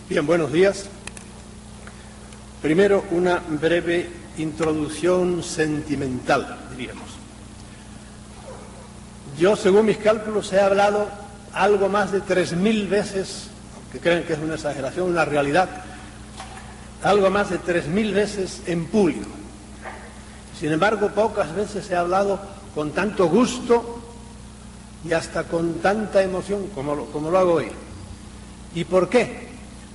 Bien, buenos días. Primero, una breve introducción sentimental, diríamos. Yo, según mis cálculos, he hablado algo más de 3000 veces, que creen que es una exageración, una realidad, algo más de 3000 veces en público. Sin embargo, pocas veces he hablado con tanto gusto y hasta con tanta emoción como lo hago hoy. ¿Y por qué?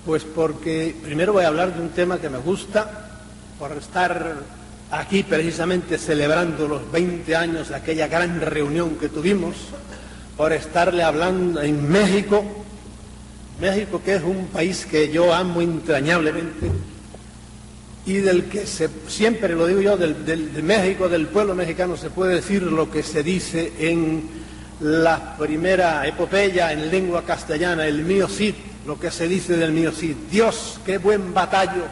Pues porque primero voy a hablar de un tema que me gusta, por estar aquí precisamente celebrando los 20 años de aquella gran reunión que tuvimos, por estarle hablando en México, que es un país que yo amo entrañablemente, y del que siempre lo digo yo, de México, del pueblo mexicano, se puede decir lo que se dice en la primera epopeya en lengua castellana, el mío Cid, lo que se dice del mío Cid: Dios, qué buen batallo,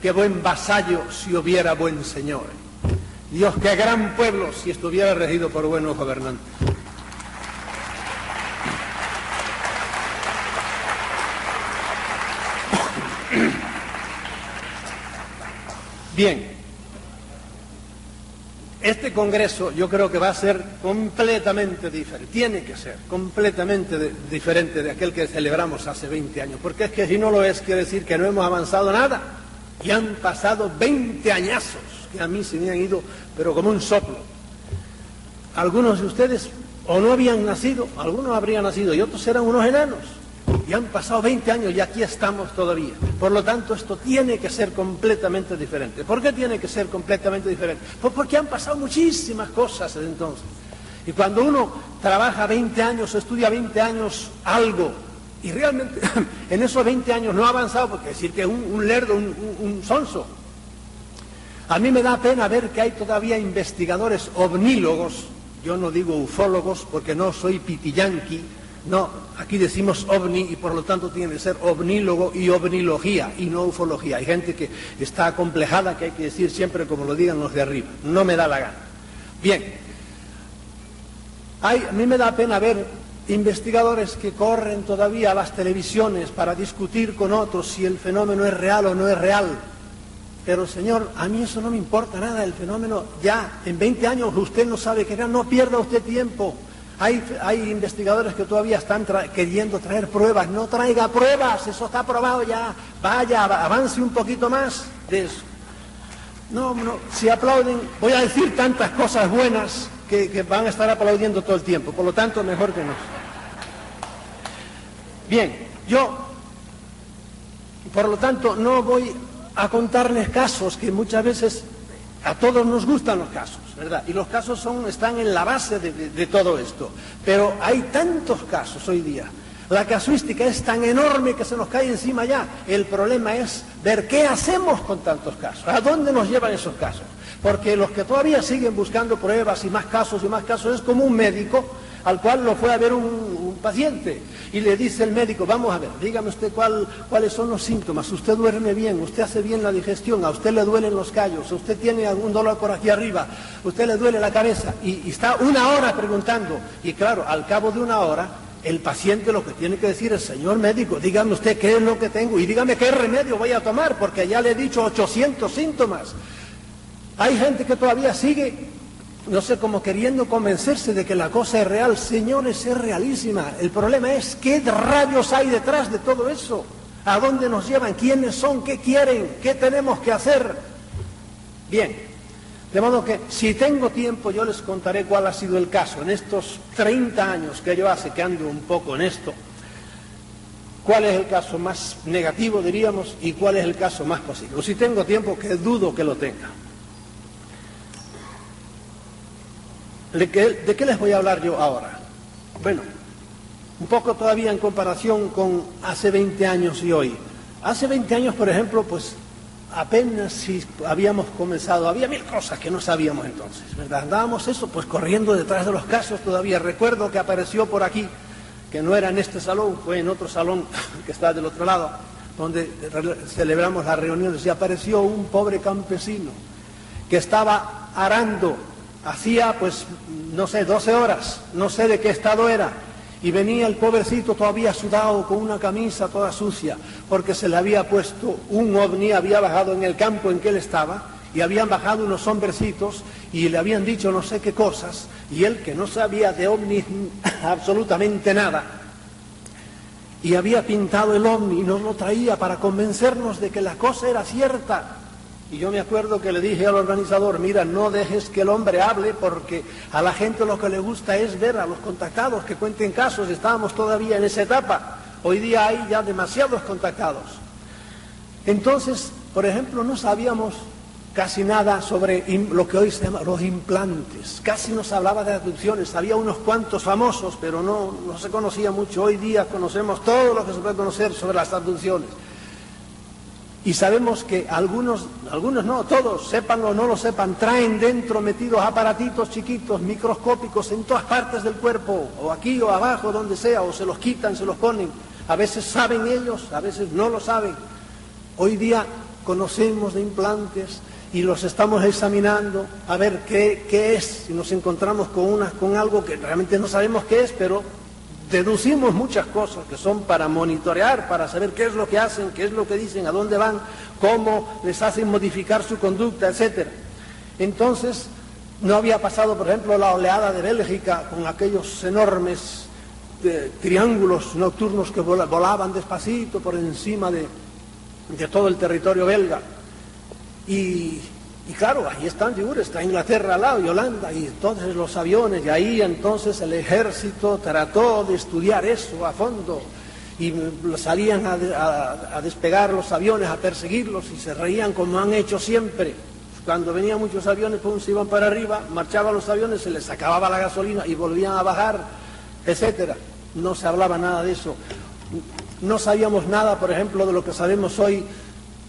qué buen vasallo si hubiera buen señor. Dios, qué gran pueblo si estuviera regido por buenos gobernantes. Bien, este congreso yo creo que va a ser completamente diferente, tiene que ser completamente diferente de aquel que celebramos hace 20 años, porque es que si no lo es, quiere decir que no hemos avanzado nada, y han pasado 20 añazos, que a mí se me han ido, pero como un soplo. Algunos de ustedes o no habían nacido, algunos habrían nacido, y otros eran unos enanos. Y han pasado 20 años y aquí estamos todavía. Por lo tanto, esto tiene que ser completamente diferente. ¿Por qué tiene que ser completamente diferente? Pues porque han pasado muchísimas cosas desde entonces. Y cuando uno trabaja 20 años, estudia 20 años algo, y realmente en esos 20 años no ha avanzado, porque decir que es un lerdo, un sonso. A mí me da pena ver que hay todavía investigadores ovnílogos, yo no digo ufólogos porque no soy pitiyanqui. No, aquí decimos ovni y por lo tanto tiene que ser ovnílogo y ovnilogía y no ufología. Hay gente que está acomplejada, que hay que decir siempre como lo digan los de arriba. No me da la gana. Bien, a mí me da pena ver investigadores que corren todavía a las televisiones para discutir con otros si el fenómeno es real o no es real. Pero señor, a mí eso no me importa nada, el fenómeno ya, en 20 años usted no sabe qué era, no pierda usted tiempo. Hay investigadores que todavía están queriendo traer pruebas. No traiga pruebas, eso está probado ya. Vaya, avance un poquito más de eso. No, si aplauden, voy a decir tantas cosas buenas que van a estar aplaudiendo todo el tiempo. Por lo tanto, mejor que no. Bien, yo, por lo tanto, no voy a contarles casos que muchas veces a todos nos gustan los casos, ¿verdad? Y los casos están en la base de todo esto. Pero hay tantos casos hoy día. La casuística es tan enorme que se nos cae encima ya. El problema es ver qué hacemos con tantos casos. ¿A dónde nos llevan esos casos? Porque los que todavía siguen buscando pruebas y más casos es como un médico al cual lo fue a ver un paciente y le dice el médico: vamos a ver, dígame usted cuáles son los síntomas. Usted duerme bien, usted hace bien la digestión, a usted le duelen los callos, usted tiene algún dolor por aquí arriba, usted le duele la cabeza, y está una hora preguntando. Y claro, al cabo de una hora el paciente lo que tiene que decir es: señor médico, dígame usted qué es lo que tengo y dígame qué remedio voy a tomar, porque ya le he dicho 800 síntomas. Hay gente que todavía sigue, no sé, como queriendo convencerse de que la cosa es real. Señores, es realísima. El problema es qué rayos hay detrás de todo eso. ¿A dónde nos llevan? ¿Quiénes son? ¿Qué quieren? ¿Qué tenemos que hacer? Bien, de modo que si tengo tiempo yo les contaré cuál ha sido el caso en estos 30 años que yo hace que ando un poco en esto. ¿Cuál es el caso más negativo, diríamos, y cuál es el caso más positivo? Si tengo tiempo, que dudo que lo tenga. ¿De qué les voy a hablar yo ahora? Bueno, un poco todavía en comparación con hace 20 años y hoy. Hace 20 años, por ejemplo, pues apenas si habíamos comenzado, había 1000 cosas que no sabíamos entonces, ¿verdad? Andábamos eso, pues corriendo detrás de los casos todavía. Recuerdo que apareció por aquí, que no era en este salón, fue en otro salón que está del otro lado, donde celebramos las reuniones, y apareció un pobre campesino que estaba arando. Hacía, pues, no sé, 12 horas, no sé de qué estado era, Y venía el pobrecito todavía sudado, con una camisa toda sucia, porque se le había puesto un ovni, había bajado en el campo en que él estaba, y habían bajado unos hombrecitos, y le habían dicho no sé qué cosas, y él, que no sabía de ovnis absolutamente nada, y había pintado el ovni, y nos lo traía para convencernos de que la cosa era cierta. Y yo me acuerdo que le dije al organizador, mira, no dejes que el hombre hable, porque a la gente lo que le gusta es ver a los contactados que cuenten casos. Estábamos todavía en esa etapa. Hoy día hay ya demasiados contactados. Entonces, por ejemplo, no sabíamos casi nada sobre lo que hoy se llama los implantes. Casi no se hablaba de abducciones. Había unos cuantos famosos, pero no se conocía mucho. Hoy día conocemos todo lo que se puede conocer sobre las abducciones. Y sabemos que algunos no, todos, sépanlo o no lo sepan, traen dentro metidos aparatitos chiquitos, microscópicos en todas partes del cuerpo, o aquí o abajo, donde sea, o se los quitan, se los ponen. A veces saben ellos, a veces no lo saben. Hoy día conocemos de implantes y los estamos examinando a ver qué es, si nos encontramos con algo que realmente no sabemos qué es, pero deducimos muchas cosas que son para monitorear, para saber qué es lo que hacen, qué es lo que dicen, a dónde van, cómo les hacen modificar su conducta, etc. Entonces, no había pasado, por ejemplo, la oleada de Bélgica con aquellos enormes triángulos nocturnos que volaban despacito por encima de todo el territorio belga. Y claro, ahí están, está Inglaterra al lado y Holanda, y entonces los aviones, y ahí entonces el ejército trató de estudiar eso a fondo, y salían a despegar los aviones, a perseguirlos, y se reían como han hecho siempre. Cuando venían muchos aviones, pues se iban para arriba, marchaban los aviones, se les acababa la gasolina y volvían a bajar, etcétera. No se hablaba nada de eso. No sabíamos nada, por ejemplo, de lo que sabemos hoy,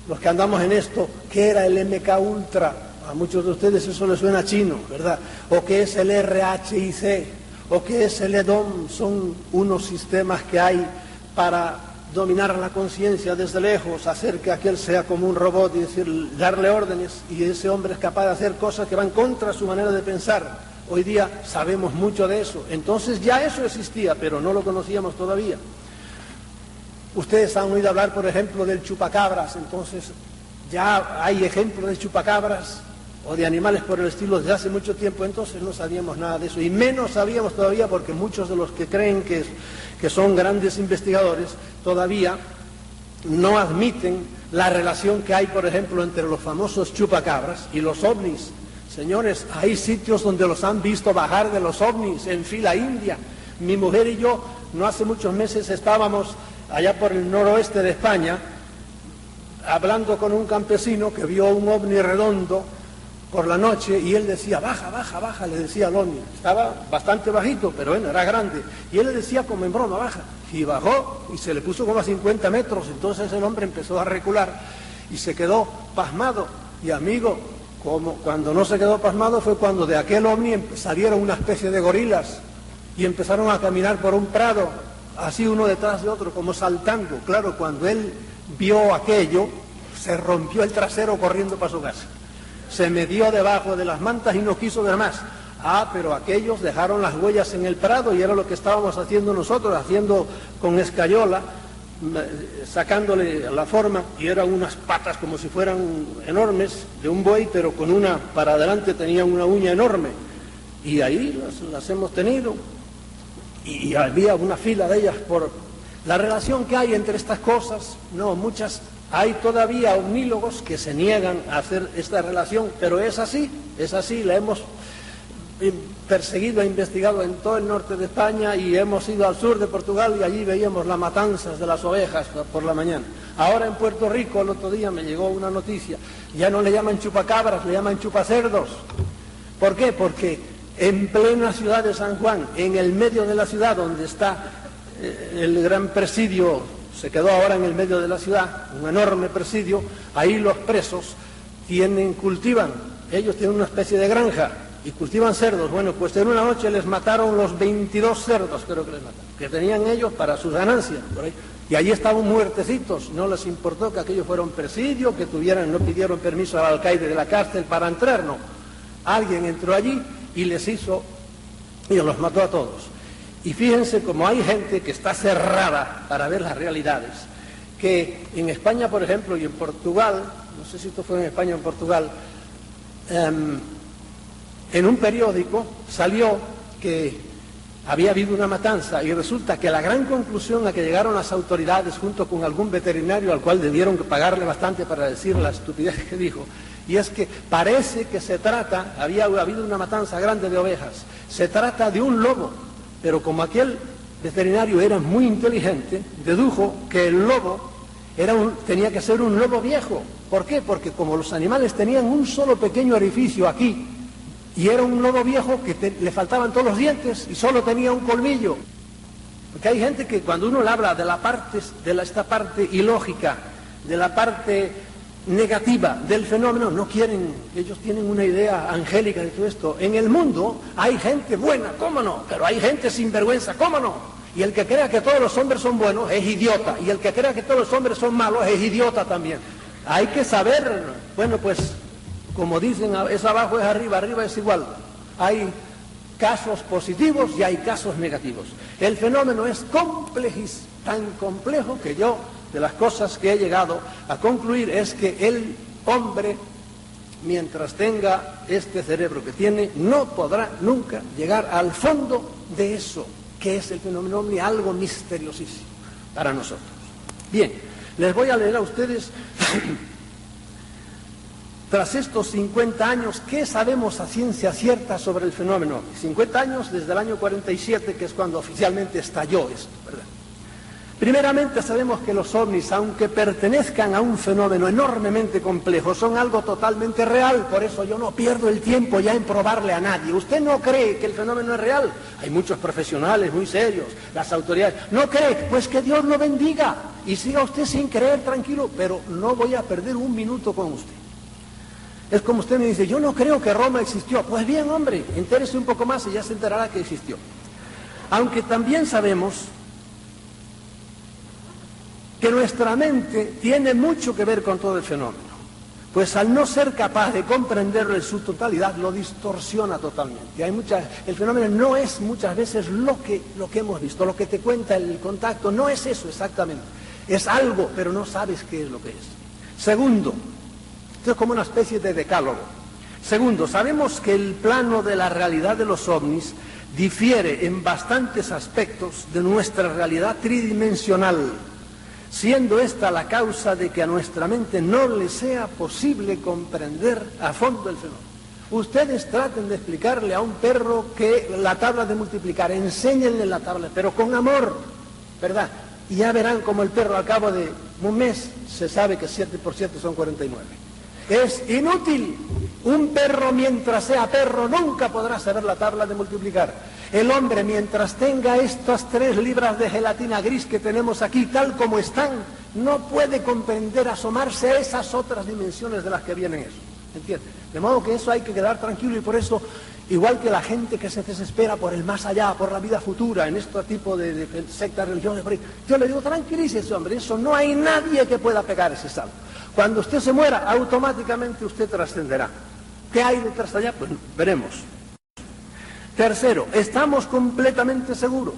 los que andamos en esto, que era el MK Ultra. A muchos de ustedes eso les suena chino, ¿verdad? O que es el RHIC, o que es el EDOM. Son unos sistemas que hay para dominar la conciencia desde lejos, hacer que aquel sea como un robot y decir, darle órdenes, y ese hombre es capaz de hacer cosas que van contra su manera de pensar. Hoy día sabemos mucho de eso. Entonces ya eso existía, pero no lo conocíamos todavía. Ustedes han oído hablar, por ejemplo, del chupacabras. Entonces ya hay ejemplos de chupacabras o de animales por el estilo desde hace mucho tiempo. Entonces no sabíamos nada de eso, y menos sabíamos todavía, porque muchos de los que creen que son grandes investigadores todavía no admiten la relación que hay, por ejemplo, entre los famosos chupacabras y los ovnis. Señores, hay sitios donde los han visto bajar de los ovnis en fila india. Mi mujer y yo no hace muchos meses estábamos allá por el noroeste de España, hablando con un campesino que vio un ovni redondo por la noche, y él decía, baja, baja, baja, le decía al ovni. Estaba bastante bajito, pero bueno, era grande. Y él le decía como en broma, baja. Y bajó, y se le puso como a 50 metros. Entonces el hombre empezó a recular, y se quedó pasmado. Y amigo, cuando no se quedó pasmado fue cuando de aquel ovni salieron una especie de gorilas, y empezaron a caminar por un prado, así uno detrás de otro, como saltando. Claro, cuando él vio aquello, se rompió el trasero corriendo para su casa. Se metió debajo de las mantas y no quiso ver más. Pero aquellos dejaron las huellas en el prado, y era lo que estábamos haciendo nosotros, haciendo con escayola, sacándole la forma, y eran unas patas como si fueran enormes, de un buey, pero con una, para adelante tenían una uña enorme. Y ahí las hemos tenido. Y había una fila de ellas por la relación que hay entre estas cosas. No, muchas, hay todavía omnólogos que se niegan a hacer esta relación, pero es así, la hemos perseguido e investigado en todo el norte de España, y hemos ido al sur de Portugal, y allí veíamos las matanzas de las ovejas por la mañana. Ahora en Puerto Rico, el otro día me llegó una noticia, ya no le llaman chupacabras, le llaman chupacerdos. ¿Por qué? Porque en plena ciudad de San Juan, en el medio de la ciudad, donde está el gran presidio, se quedó ahora en el medio de la ciudad, un enorme presidio, ahí los presos cultivan, ellos tienen una especie de granja, y cultivan cerdos. Bueno, pues en una noche les mataron los 22 cerdos, creo que les mataron, que tenían ellos para sus ganancias, por ahí. Y allí estaban muertecitos, no les importó que aquello fuera un presidio, que no pidieron permiso al alcaide de la cárcel para entrar, no. Alguien entró allí y les hizo, y los mató a todos. Y fíjense cómo hay gente que está cerrada para ver las realidades, que en España, por ejemplo, y en Portugal, no sé si esto fue en España o en Portugal, en un periódico salió que había habido una matanza y resulta que la gran conclusión a que llegaron las autoridades junto con algún veterinario al cual debieron pagarle bastante para decir la estupidez que dijo, y es que parece que se trata, había habido una matanza grande de ovejas, se trata de un lobo, pero como aquel veterinario era muy inteligente, dedujo que el lobo tenía que ser un lobo viejo. ¿Por qué? Porque como los animales tenían un solo pequeño orificio aquí, y era un lobo viejo que le faltaban todos los dientes y solo tenía un colmillo. Porque hay gente que cuando uno le habla de esta parte ilógica, de la parte negativa del fenómeno, no quieren, ellos tienen una idea angélica de todo esto. En el mundo hay gente buena, ¿cómo no? Pero hay gente sinvergüenza, ¿cómo no? Y el que crea que todos los hombres son buenos es idiota, y el que crea que todos los hombres son malos es idiota también. Hay que saber, bueno, pues, como dicen, es abajo es arriba, arriba es igual. Hay casos positivos y hay casos negativos. El fenómeno es tan complejo que yo, de las cosas que he llegado a concluir, es que el hombre, mientras tenga este cerebro que tiene, no podrá nunca llegar al fondo de eso, que es el fenómeno ovni, algo misteriosísimo para nosotros. Bien, les voy a leer a ustedes... Tras estos 50 años, ¿qué sabemos a ciencia cierta sobre el fenómeno ovni? 50 años desde el año 47, que es cuando oficialmente estalló esto, ¿verdad? Primeramente sabemos que los ovnis, aunque pertenezcan a un fenómeno enormemente complejo, son algo totalmente real, por eso yo no pierdo el tiempo ya en probarle a nadie. ¿Usted no cree que el fenómeno es real? Hay muchos profesionales muy serios, las autoridades. ¿No cree? Pues que Dios lo bendiga y siga usted sin creer, tranquilo, pero no voy a perder un minuto con usted. Es como usted me dice, yo no creo que Roma existió. Pues bien, hombre, entérese un poco más y ya se enterará que existió. Aunque también sabemos que nuestra mente tiene mucho que ver con todo el fenómeno, pues al no ser capaz de comprenderlo en su totalidad, lo distorsiona totalmente. El fenómeno no es muchas veces lo que hemos visto, lo que te cuenta el contacto, no es eso exactamente. Es algo, pero no sabes qué es lo que es. Segundo, esto es como una especie de decálogo. Segundo, sabemos que el plano de la realidad de los ovnis difiere en bastantes aspectos de nuestra realidad tridimensional, siendo esta la causa de que a nuestra mente no le sea posible comprender a fondo el fenómeno. Ustedes traten de explicarle a un perro que la tabla de multiplicar, enséñenle la tabla, pero con amor, ¿verdad? Y ya verán como el perro al cabo de un mes se sabe que 7 por 7 son 49. Es inútil. Un perro, mientras sea perro, nunca podrá saber la tabla de multiplicar. El hombre, mientras tenga estas 3 libras de gelatina gris que tenemos aquí, tal como están, no puede comprender, asomarse a esas otras dimensiones de las que vienen eso. ¿Entiendes? De modo que eso hay que quedar tranquilo, y por eso, igual que la gente que se desespera por el más allá, por la vida futura, en este tipo de sectas religiosas, yo le digo, tranquilícese, hombre, eso no hay nadie que pueda pegar ese salto. Cuando usted se muera, automáticamente usted trascenderá. ¿Qué hay detrás de allá? Pues veremos. Tercero, estamos completamente seguros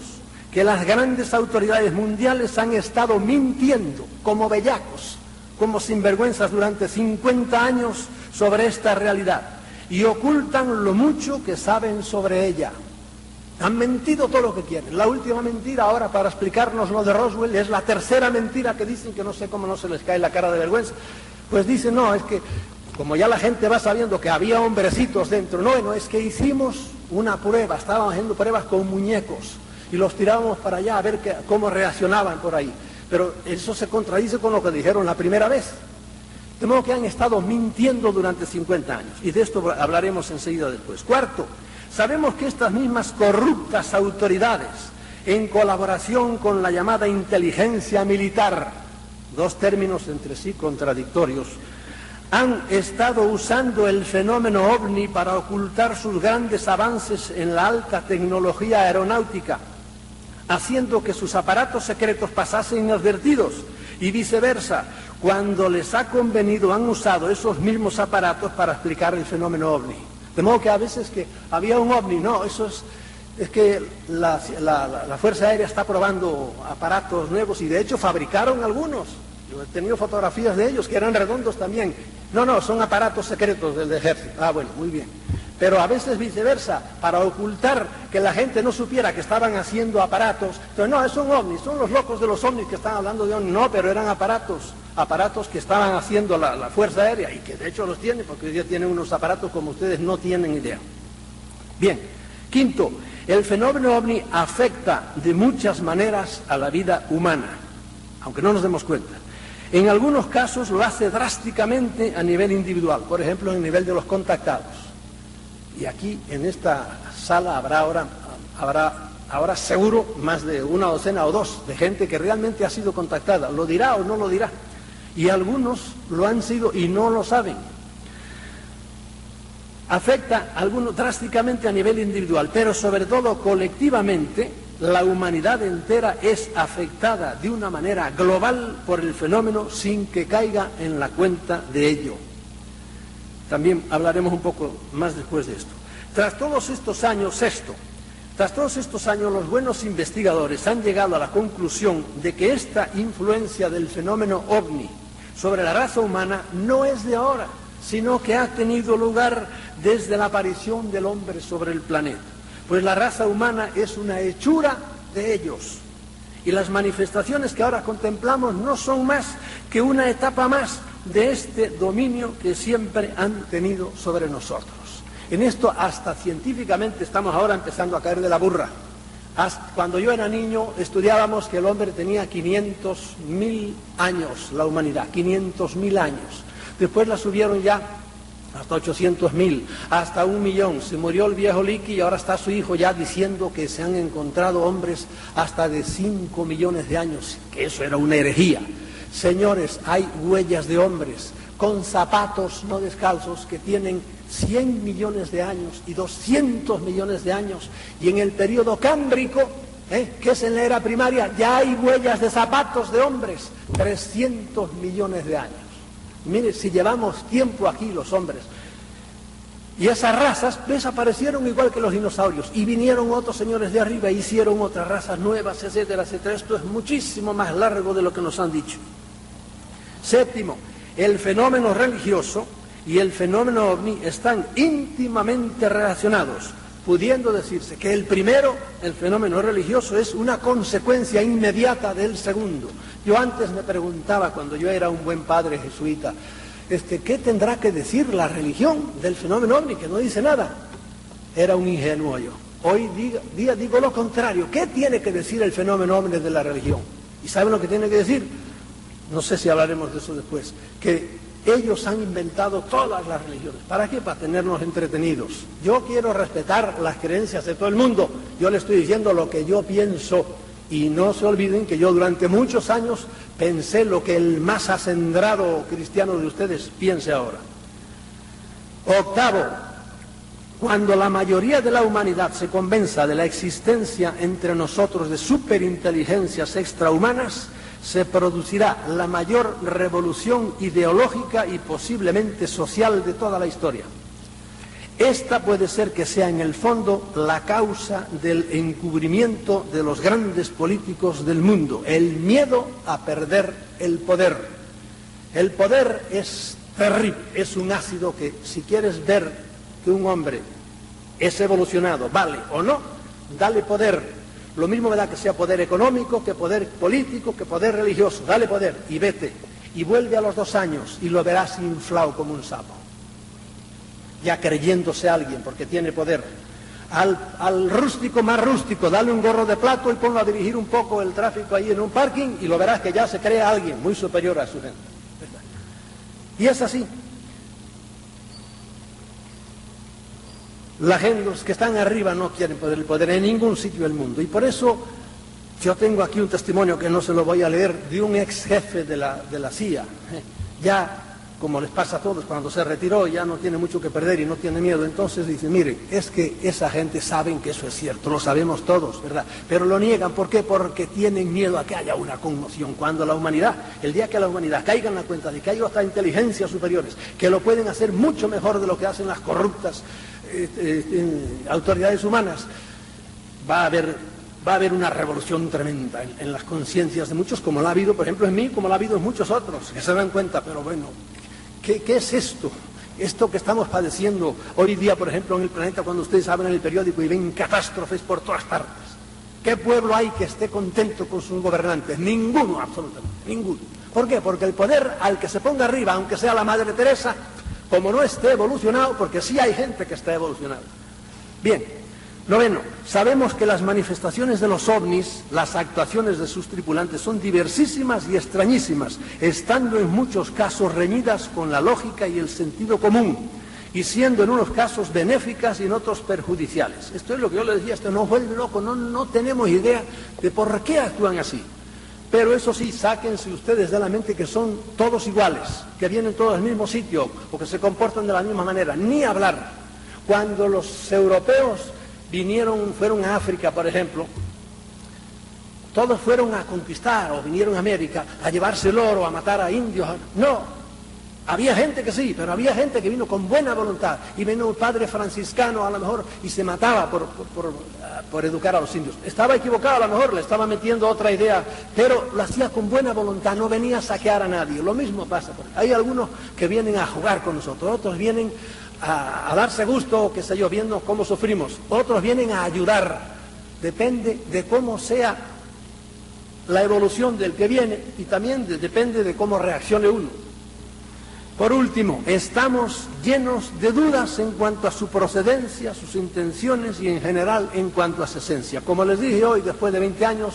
que las grandes autoridades mundiales han estado mintiendo como bellacos, como sinvergüenzas durante 50 años sobre esta realidad, y ocultan lo mucho que saben sobre ella. Han mentido todo lo que quieren. La última mentira ahora, para explicarnos lo de Roswell, es la tercera mentira que dicen, que no sé cómo no se les cae la cara de vergüenza. Pues dicen, no, es que como ya la gente va sabiendo que había hombrecitos dentro, no, es que hicimos una prueba, estábamos haciendo pruebas con muñecos y los tirábamos para allá a ver cómo reaccionaban por ahí. Pero eso se contradice con lo que dijeron la primera vez. De modo que han estado mintiendo durante 50 años, y de esto hablaremos enseguida después. Cuarto, sabemos que estas mismas corruptas autoridades, en colaboración con la llamada inteligencia militar, 2 términos entre sí contradictorios, han estado usando el fenómeno ovni para ocultar sus grandes avances en la alta tecnología aeronáutica, haciendo que sus aparatos secretos pasasen inadvertidos, y viceversa. Cuando les ha convenido, han usado esos mismos aparatos para explicar el fenómeno ovni. De modo que a veces que había un ovni, no, eso es es que la Fuerza Aérea está probando aparatos nuevos y de hecho fabricaron algunos. Yo he tenido fotografías de ellos que eran redondos también. No, son aparatos secretos del ejército. Ah, bueno, muy bien. Pero a veces viceversa, para ocultar que la gente no supiera que estaban haciendo aparatos. Entonces, no, son ovnis, son los locos de los ovnis que están hablando de ovnis. No, pero eran aparatos que estaban haciendo la Fuerza Aérea y que de hecho los tienen, porque hoy día tienen unos aparatos como ustedes no tienen idea. Bien, quinto, el fenómeno ovni afecta de muchas maneras a la vida humana, aunque no nos demos cuenta. En algunos casos lo hace drásticamente a nivel individual, por ejemplo, en el nivel de los contactados. Y aquí, en esta sala, habrá ahora seguro más de una docena o dos de gente que realmente ha sido contactada. ¿Lo dirá o no lo dirá? Y algunos lo han sido y no lo saben. Afecta a algunos drásticamente a nivel individual, pero sobre todo colectivamente, la humanidad entera es afectada de una manera global por el fenómeno sin que caiga en la cuenta de ello. También hablaremos un poco más después de esto. Tras todos estos años, los buenos investigadores han llegado a la conclusión de que esta influencia del fenómeno ovni sobre la raza humana no es de ahora, sino que ha tenido lugar desde la aparición del hombre sobre el planeta. Pues la raza humana es una hechura de ellos. Y las manifestaciones que ahora contemplamos no son más que una etapa más de este dominio que siempre han tenido sobre nosotros. En esto hasta científicamente estamos ahora empezando a caer de la burra. Cuando yo era niño estudiábamos que el hombre tenía 500.000 años, la humanidad, 500.000 años. Después la subieron ya hasta 800.000, hasta 1.000.000. Se murió el viejo Liqui y ahora está su hijo ya diciendo que se han encontrado hombres hasta de 5 millones de años, que eso era una herejía. Señores, hay huellas de hombres con zapatos no descalzos que tienen 100 millones de años y 200 millones de años, y en el periodo cámbrico, que es en la era primaria, ya hay huellas de zapatos de hombres, 300 millones de años. Mire, si llevamos tiempo aquí los hombres, y esas razas desaparecieron igual que los dinosaurios, y vinieron otros señores de arriba e hicieron otras razas nuevas, etcétera, etcétera. Esto es muchísimo más largo de lo que nos han dicho. Séptimo, el fenómeno religioso y el fenómeno ovni están íntimamente relacionados, pudiendo decirse que el primero, el fenómeno religioso, es una consecuencia inmediata del segundo. Yo antes me preguntaba, cuando yo era un buen padre jesuita, ¿qué tendrá que decir la religión del fenómeno ovni? Que no dice nada. Era un ingenuo yo. Hoy día digo lo contrario. ¿Qué tiene que decir el fenómeno ovni de la religión? ¿Y saben lo que tiene que decir? No sé si hablaremos de eso después. Que ellos han inventado todas las religiones. ¿Para qué? Para tenernos entretenidos. Yo quiero respetar las creencias de todo el mundo. Yo le estoy diciendo lo que yo pienso. Y no se olviden que yo durante muchos años pensé lo que el más acendrado cristiano de ustedes piense ahora. Octavo, cuando la mayoría de la humanidad se convenza de la existencia entre nosotros de superinteligencias extrahumanas, se producirá la mayor revolución ideológica y posiblemente social de toda la historia. Esta puede ser que sea en el fondo la causa del encubrimiento de los grandes políticos del mundo, el miedo a perder el poder. El poder es terrible, es un ácido que si quieres ver que un hombre es evolucionado, vale o no, dale poder. Lo mismo me da que sea poder económico, que poder político, que poder religioso. Dale poder y vete. Y vuelve a los 2 años y lo verás inflado como un sapo. Ya creyéndose alguien porque tiene poder. Al rústico más rústico, dale un gorro de plato y ponlo a dirigir un poco el tráfico ahí en un parking y lo verás que ya se cree alguien muy superior a su gente. Y es así. La gente, los que están arriba no quieren el poder en ningún sitio del mundo. Y por eso yo tengo aquí un testimonio que no se lo voy a leer, de un ex jefe de la CIA. Ya, como les pasa a todos, cuando se retiró ya no tiene mucho que perder y no tiene miedo. Entonces dice, mire, es que esa gente saben que eso es cierto, lo sabemos todos, ¿verdad? Pero lo niegan, ¿por qué? Porque tienen miedo a que haya una conmoción. Cuando la humanidad, el día que la humanidad caiga en la cuenta de que hay otras inteligencias superiores que lo pueden hacer mucho mejor de lo que hacen las corruptas autoridades humanas, va a haber una revolución tremenda en las conciencias de muchos, como la ha habido, por ejemplo, en mí, como la ha habido en muchos otros, que se dan cuenta, pero bueno, ¿qué es esto? Esto que estamos padeciendo hoy día, por ejemplo, en el planeta, cuando ustedes abren el periódico y ven catástrofes por todas partes. ¿Qué pueblo hay que esté contento con sus gobernantes? Ninguno, absolutamente, ninguno. ¿Por qué? Porque el poder al que se ponga arriba, aunque sea la Madre Teresa, como no esté evolucionado, porque sí hay gente que está evolucionada. Bien, noveno, sabemos que las manifestaciones de los ovnis, las actuaciones de sus tripulantes son diversísimas y extrañísimas, estando en muchos casos reñidas con la lógica y el sentido común, y siendo en unos casos benéficas y en otros perjudiciales. Esto es lo que yo le decía, esto nos vuelve loco, no tenemos idea de por qué actúan así. Pero eso sí, sáquense ustedes de la mente que son todos iguales, que vienen todos al mismo sitio, o que se comportan de la misma manera, ni hablar. Cuando los europeos fueron a África, por ejemplo, todos fueron a conquistar, o vinieron a América, a llevarse el oro, a matar a indios. No, había gente que sí, pero había gente que vino con buena voluntad, y vino un padre franciscano a lo mejor, y se mataba por educar a los indios. Estaba equivocado, a lo mejor le estaba metiendo otra idea, pero lo hacía con buena voluntad, no venía a saquear a nadie. Lo mismo pasa. Hay algunos que vienen a jugar con nosotros, otros vienen a darse gusto, qué sé yo, viendo cómo sufrimos. Otros vienen a ayudar. Depende de cómo sea la evolución del que viene, y también depende de cómo reaccione uno. Por último, estamos llenos de dudas en cuanto a su procedencia, sus intenciones y en general en cuanto a su esencia. Como les dije hoy, después de 20 años,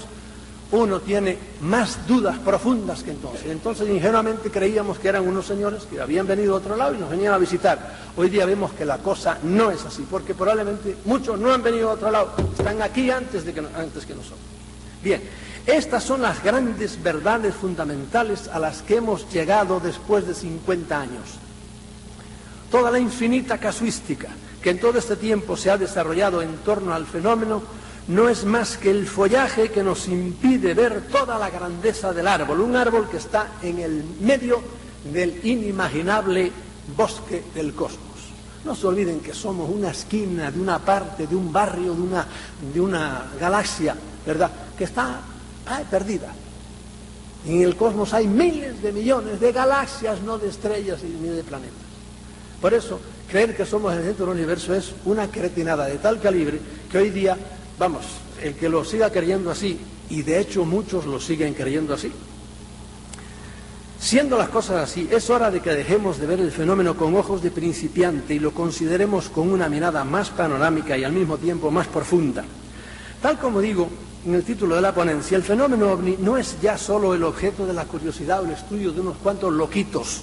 uno tiene más dudas profundas que entonces. Entonces ingenuamente creíamos que eran unos señores que habían venido de otro lado y nos venían a visitar. Hoy día vemos que la cosa no es así, porque probablemente muchos no han venido de otro lado, están aquí antes que nosotros. Bien, estas son las grandes verdades fundamentales a las que hemos llegado después de 50 años. Toda la infinita casuística que en todo este tiempo se ha desarrollado en torno al fenómeno no es más que el follaje que nos impide ver toda la grandeza del árbol, un árbol que está en el medio del inimaginable bosque del cosmos. No se olviden que somos una esquina de una parte, de un barrio, de una galaxia, ¿verdad?, que está perdida. En el cosmos hay miles de millones de galaxias, no de estrellas ni de planetas. Por eso, creer que somos el centro del universo es una cretinada de tal calibre que hoy día, vamos, el que lo siga creyendo así, y de hecho muchos lo siguen creyendo así. Siendo las cosas así, es hora de que dejemos de ver el fenómeno con ojos de principiante y lo consideremos con una mirada más panorámica y al mismo tiempo más profunda. Tal como digo en el título de la ponencia, el fenómeno ovni no es ya solo el objeto de la curiosidad o el estudio de unos cuantos loquitos.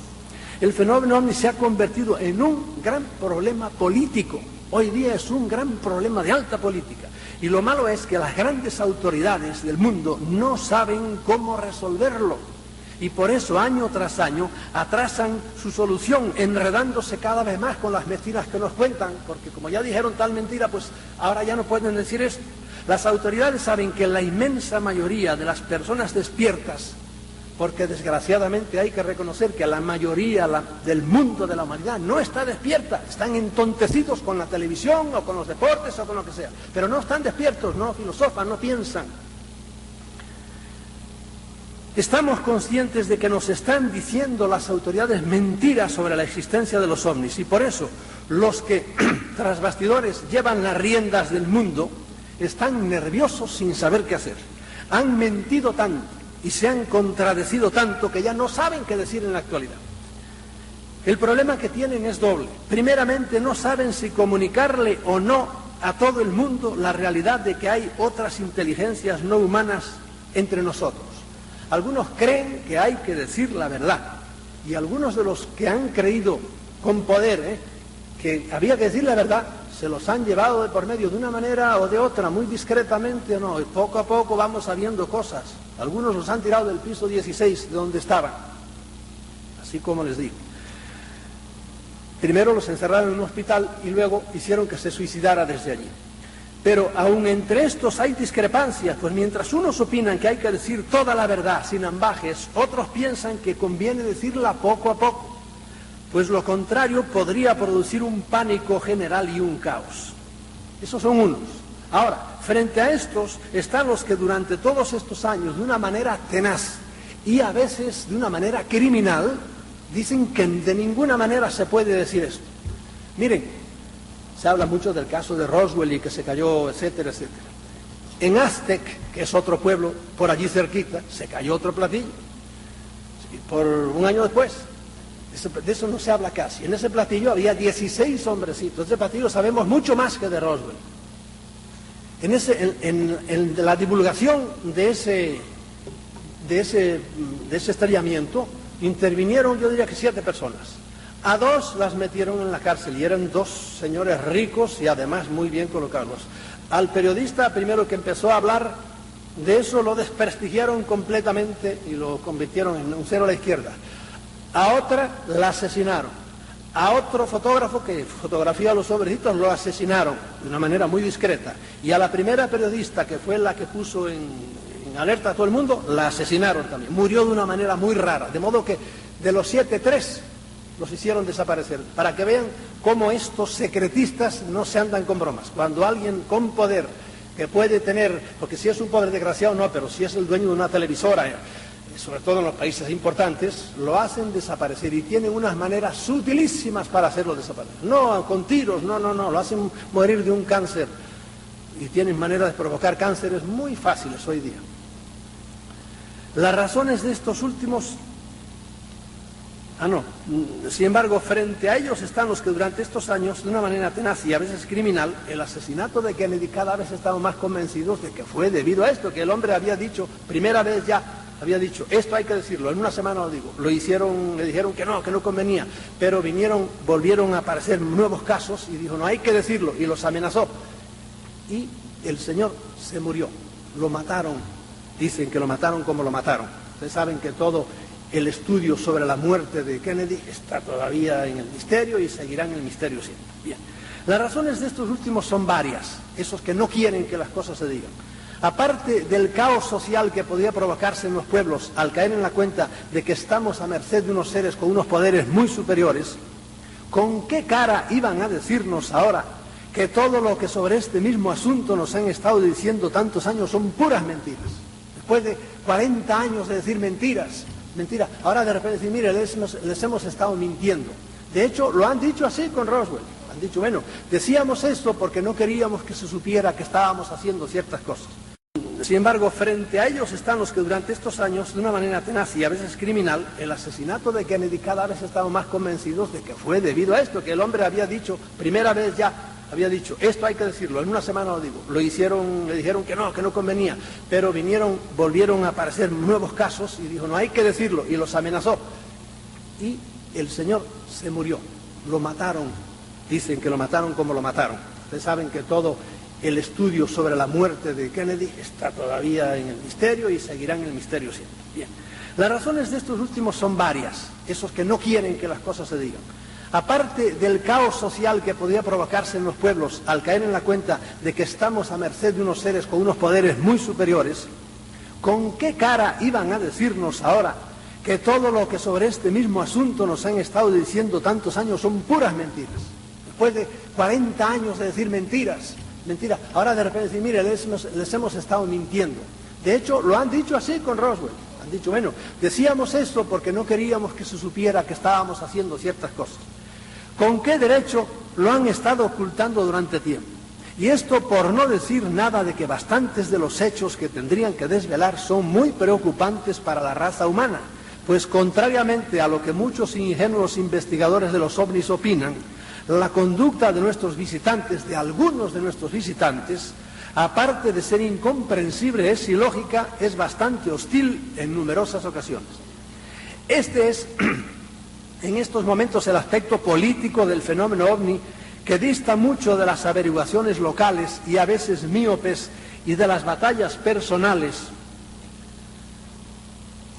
El fenómeno ovni se ha convertido en un gran problema político. Hoy día es un gran problema de alta política. Y lo malo es que las grandes autoridades del mundo no saben cómo resolverlo. Y por eso, año tras año, atrasan su solución, enredándose cada vez más con las mentiras que nos cuentan, porque como ya dijeron tal mentira, pues ahora ya no pueden decir esto. Las autoridades saben que la inmensa mayoría de las personas despiertas, porque desgraciadamente hay que reconocer que la mayoría del mundo de la humanidad no está despierta, están entontecidos con la televisión o con los deportes o con lo que sea, pero no están despiertos, no filosofan, no piensan. Estamos conscientes de que nos están diciendo las autoridades mentiras sobre la existencia de los ovnis, y por eso los que tras bastidores llevan las riendas del mundo están nerviosos sin saber qué hacer. Han mentido tanto y se han contradecido tanto que ya no saben qué decir en la actualidad. El problema que tienen es doble. Primeramente, no saben si comunicarle o no a todo el mundo la realidad de que hay otras inteligencias no humanas entre nosotros. Algunos creen que hay que decir la verdad, y algunos de los que han creído con poder que había que decir la verdad, se los han llevado de por medio de una manera o de otra, muy discretamente o no, y poco a poco vamos sabiendo cosas. Algunos los han tirado del piso 16 de donde estaban, así como les digo. Primero los encerraron en un hospital y luego hicieron que se suicidara desde allí. Pero aún entre estos hay discrepancias, pues mientras unos opinan que hay que decir toda la verdad sin ambajes, otros piensan que conviene decirla poco a poco, pues lo contrario podría producir un pánico general y un caos. Esos son unos. Ahora, frente a estos están los que durante todos estos años, de una manera tenaz y a veces de una manera criminal, dicen que de ninguna manera se puede decir esto. Miren, se habla mucho del caso de Roswell y que se cayó, etcétera, etcétera. En Aztec, que es otro pueblo por allí cerquita, se cayó otro platillo. Por un año después, de eso no se habla casi. En ese platillo había 16 hombrecitos. De ese platillo sabemos mucho más que de Roswell. En la divulgación de ese estrellamiento intervinieron, yo diría que 7 personas. A 2 las metieron en la cárcel y eran 2 señores ricos y además muy bien colocados. Al periodista primero que empezó a hablar de eso lo desprestigiaron completamente y lo convirtieron en un cero a la izquierda. A otra la asesinaron. A otro fotógrafo que fotografía a los hombrecitos lo asesinaron de una manera muy discreta. Y a la primera periodista, que fue la que puso en alerta a todo el mundo, la asesinaron también. Murió de una manera muy rara. De modo que de los 7, 3 los hicieron desaparecer. Para que vean cómo estos secretistas no se andan con bromas. Cuando alguien con poder, que puede tener, porque si es un poder desgraciado no, pero si es el dueño de una televisora, sobre todo en los países importantes, lo hacen desaparecer y tienen unas maneras sutilísimas para hacerlo desaparecer. No con tiros, no, lo hacen morir de un cáncer y tienen maneras de provocar cánceres muy fáciles hoy día. Las razones de estos últimos... Sin embargo, frente a ellos están los que durante estos años, de una manera tenaz y a veces criminal, el asesinato de Kennedy, cada vez estamos más convencidos de que fue debido a esto, que el hombre había dicho, primera vez ya, había dicho, esto hay que decirlo, en una semana lo digo. Lo hicieron, le dijeron que no convenía, pero volvieron a aparecer nuevos casos y dijo, no hay que decirlo, y los amenazó. Y el señor se murió, lo mataron, dicen que lo mataron como lo mataron. Ustedes saben que todo el estudio sobre la muerte de Kennedy está todavía en el misterio y seguirá en el misterio siempre. Bien. Las razones de estos últimos son varias, esos que no quieren que las cosas se digan. Aparte del caos social que podía provocarse en los pueblos al caer en la cuenta de que estamos a merced de unos seres con unos poderes muy superiores, ¿con qué cara iban a decirnos ahora que todo lo que sobre este mismo asunto nos han estado diciendo tantos años son puras mentiras? Después de 40 años de decir mentiras, ahora de repente decir, mire, les hemos estado mintiendo. De hecho, lo han dicho así con Roswell. Han dicho, bueno, decíamos esto porque no queríamos que se supiera que estábamos haciendo ciertas cosas. Sin embargo, frente a ellos están los que durante estos años, de una manera tenaz y a veces criminal, el asesinato de Kennedy, cada vez estamos más convencidos de que fue debido a esto, que el hombre había dicho, primera vez ya, había dicho, esto hay que decirlo, en una semana lo digo. Lo hicieron, le dijeron que no convenía, pero volvieron a aparecer nuevos casos y dijo, no hay que decirlo, y los amenazó. Y el señor se murió, lo mataron, dicen que lo mataron como lo mataron. Ustedes saben que todo el estudio sobre la muerte de Kennedy está todavía en el misterio y seguirá en el misterio siempre. Bien. Las razones de estos últimos son varias, esos que no quieren que las cosas se digan. Aparte del caos social que podía provocarse en los pueblos al caer en la cuenta de que estamos a merced de unos seres con unos poderes muy superiores, ¿con qué cara iban a decirnos ahora que todo lo que sobre este mismo asunto nos han estado diciendo tantos años son puras mentiras? Después de 40 años de decir mentiras, ahora de repente decir, mire, les hemos estado mintiendo. De hecho, lo han dicho así con Roswell. Han dicho, bueno, decíamos esto porque no queríamos que se supiera que estábamos haciendo ciertas cosas. ¿Con qué derecho lo han estado ocultando durante tiempo? Y esto por no decir nada de que bastantes de los hechos que tendrían que desvelar son muy preocupantes para la raza humana, pues contrariamente a lo que muchos ingenuos investigadores de los ovnis opinan, la conducta de nuestros visitantes, de algunos de nuestros visitantes, aparte de ser incomprensible, es ilógica, es bastante hostil en numerosas ocasiones. Este es, en estos momentos, el aspecto político del fenómeno ovni, que dista mucho de las averiguaciones locales y a veces míopes y de las batallas personales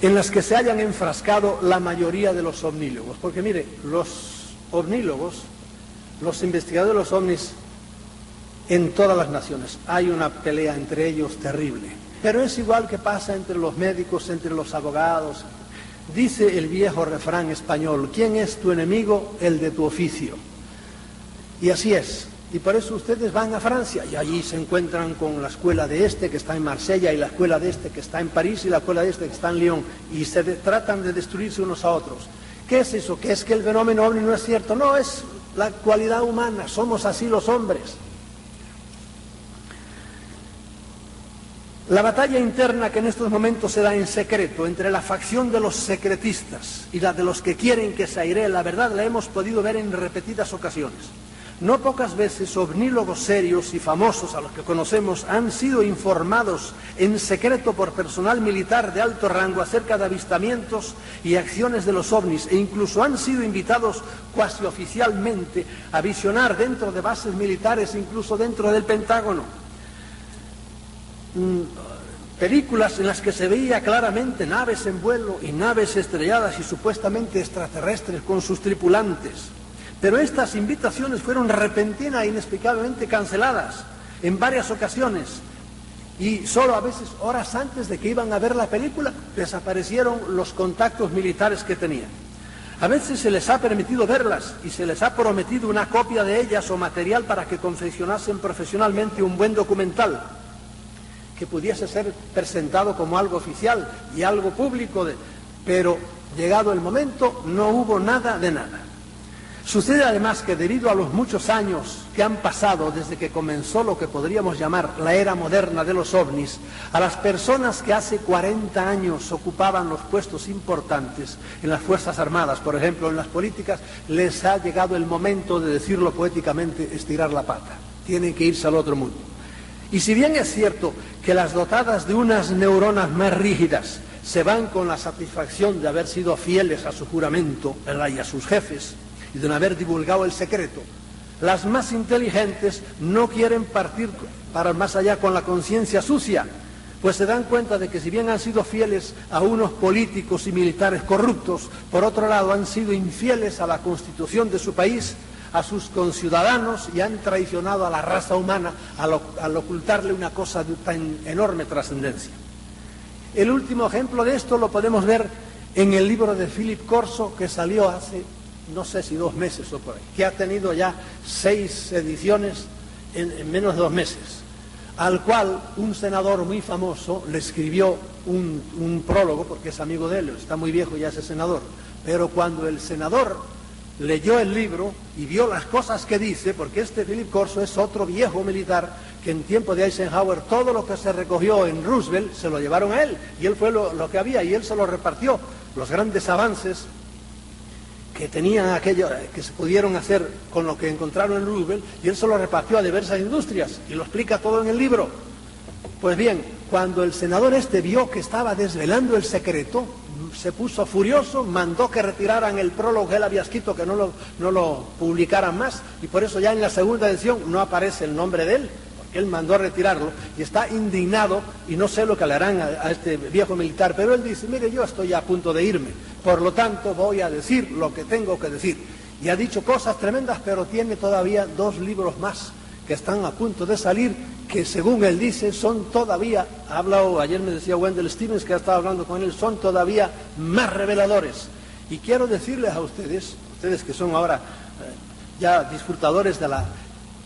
en las que se hayan enfrascado la mayoría de los ovnílogos. Porque mire, los ovnílogos, los investigadores de los ovnis, en todas las naciones hay una pelea entre ellos terrible, pero es igual que pasa entre los médicos, entre los abogados. Dice el viejo refrán español, ¿quién es tu enemigo? El de tu oficio. Y así es, Y por eso ustedes van a Francia y allí se encuentran con la escuela de este que está en Marsella y la escuela de este que está en París y la escuela de este que está en Lyon y tratan de destruirse unos a otros. ¿Qué es eso? ¿Qué es que el fenómeno ovni no es cierto? No, es la cualidad humana, somos así los hombres. La batalla interna que en estos momentos se da en secreto entre la facción de los secretistas y la de los que quieren que se airee la verdad la hemos podido ver en repetidas ocasiones. No pocas veces ovnílogos serios y famosos a los que conocemos han sido informados en secreto por personal militar de alto rango acerca de avistamientos y acciones de los ovnis e incluso han sido invitados cuasi oficialmente a visionar dentro de bases militares, incluso dentro del Pentágono. Películas en las que se veía claramente naves en vuelo y naves estrelladas y supuestamente extraterrestres con sus tripulantes. Pero estas invitaciones fueron repentinas e inexplicablemente canceladas en varias ocasiones y solo a veces horas antes de que iban a ver la película desaparecieron los contactos militares que tenían. A veces se les ha permitido verlas y se les ha prometido una copia de ellas o material para que confeccionasen profesionalmente un buen documental que pudiese ser presentado como algo oficial y algo público, pero llegado el momento no hubo nada de nada. Sucede además que debido a los muchos años que han pasado desde que comenzó lo que podríamos llamar la era moderna de los ovnis, a las personas que hace 40 años ocupaban los puestos importantes en las Fuerzas Armadas, por ejemplo, en las políticas, les ha llegado el momento de decirlo poéticamente, estirar la pata. Tienen que irse al otro mundo. Y si bien es cierto que las dotadas de unas neuronas más rígidas se van con la satisfacción de haber sido fieles a su juramento, ¿verdad?, y a sus jefes, y de no haber divulgado el secreto, las más inteligentes no quieren partir para más allá con la conciencia sucia, pues se dan cuenta de que si bien han sido fieles a unos políticos y militares corruptos, por otro lado han sido infieles a la Constitución de su país, a sus conciudadanos y han traicionado a la raza humana al ocultarle una cosa de tan enorme trascendencia. El último ejemplo de esto lo podemos ver en el libro de Philip Corso que salió hace no sé si 2 meses o por ahí, que ha tenido ya 6 ediciones en menos de 2 meses, al cual un senador muy famoso le escribió un prólogo, porque es amigo de él, está muy viejo ya ese senador, pero cuando el senador leyó el libro y vio las cosas que dice, porque este Philip Corso es otro viejo militar que en tiempo de Eisenhower todo lo que se recogió en Roosevelt se lo llevaron a él, y él fue lo que había, y él se lo repartió, los grandes avances que tenían aquello, que se pudieron hacer con lo que encontraron en Roosevelt, y él se lo repartió a diversas industrias, y lo explica todo en el libro. Pues bien, cuando el senador este vio que estaba desvelando el secreto, se puso furioso, mandó que retiraran el prólogo que él había escrito, que no lo publicaran más, y por eso ya en la segunda edición no aparece el nombre de él, porque él mandó a retirarlo, y está indignado, y no sé lo que le harán a este viejo militar, pero él dice, mire, yo estoy a punto de irme, por lo tanto voy a decir lo que tengo que decir. Y ha dicho cosas tremendas, pero tiene todavía 2 libros más que están a punto de salir, que según él dice son todavía, ha hablado, ayer me decía Wendell Stevens que ha estado hablando con él, son todavía más reveladores. Y quiero decirles a ustedes que son ahora ya disfrutadores de la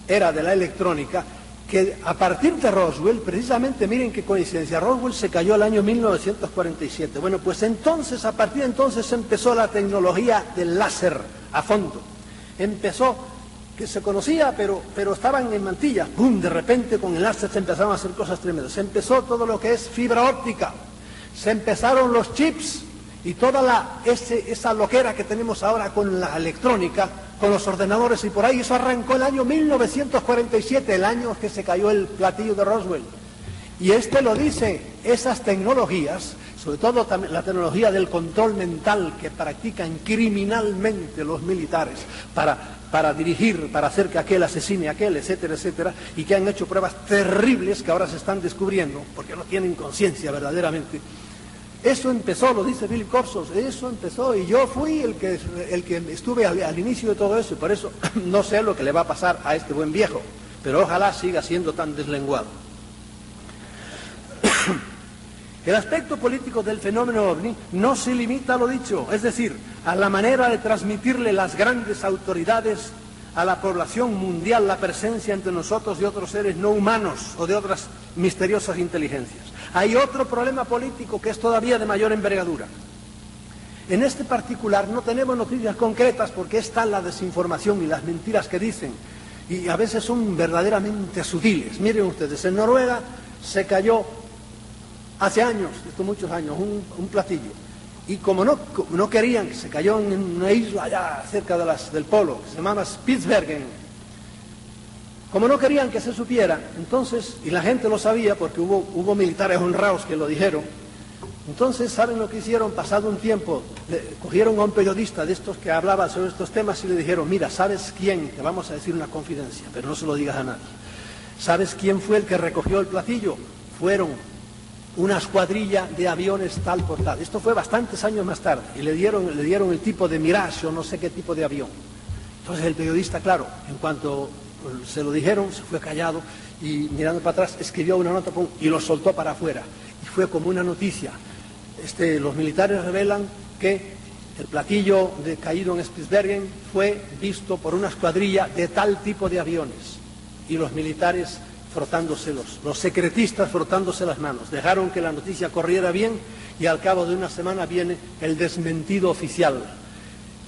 era de la electrónica, que a partir de Roswell, precisamente, miren qué coincidencia, Roswell se cayó el año 1947. Bueno, pues entonces, a partir de entonces empezó la tecnología del láser a fondo. Empezó, que se conocía, pero estaban en mantillas. ¡Pum! De repente con el láser se empezaron a hacer cosas tremendas. Se empezó todo lo que es fibra óptica. Se empezaron los chips y toda esa loquera que tenemos ahora con la electrónica, con los ordenadores y por ahí. Eso arrancó el año 1947, el año que se cayó el platillo de Roswell. Y lo dice, esas tecnologías, sobre todo también la tecnología del control mental que practican criminalmente los militares para dirigir, para hacer que aquel asesine a aquel, etcétera, etcétera, y que han hecho pruebas terribles que ahora se están descubriendo, porque no tienen conciencia verdaderamente. Eso empezó, lo dice Philip Corso, eso empezó, y yo fui el que estuve al inicio de todo eso, y por eso no sé lo que le va a pasar a este buen viejo, pero ojalá siga siendo tan deslenguado. El aspecto político del fenómeno ovni no se limita a lo dicho, es decir, a la manera de transmitirle las grandes autoridades a la población mundial la presencia entre nosotros de otros seres no humanos o de otras misteriosas inteligencias. Hay otro problema político que es todavía de mayor envergadura. En este particular no tenemos noticias concretas porque es tal la desinformación y las mentiras que dicen, y a veces son verdaderamente sutiles. Miren ustedes, en Noruega se cayó hace años, esto muchos años, un platillo. Y como no querían, se cayó en una isla allá cerca del polo, que se llamaba Spitsbergen. Como no querían que se supiera, entonces, y la gente lo sabía porque hubo militares honrados que lo dijeron, entonces, ¿saben lo que hicieron? Pasado un tiempo, cogieron a un periodista de estos que hablaba sobre estos temas y le dijeron, mira, ¿sabes quién? Te vamos a decir una confidencia, pero no se lo digas a nadie. ¿Sabes quién fue el que recogió el platillo? Fueron una escuadrilla de aviones tal por tal. Esto fue bastantes años más tarde y le dieron el tipo de Mirage o no sé qué tipo de avión. Entonces el periodista, claro, en cuanto se lo dijeron, se fue callado y mirando para atrás escribió una nota y lo soltó para afuera. Y fue como una noticia. Los militares revelan que el platillo caído en Spitsbergen fue visto por una escuadrilla de tal tipo de aviones. Y los militares frotándose, los secretistas frotándose las manos. Dejaron que la noticia corriera bien y al cabo de una semana viene el desmentido oficial.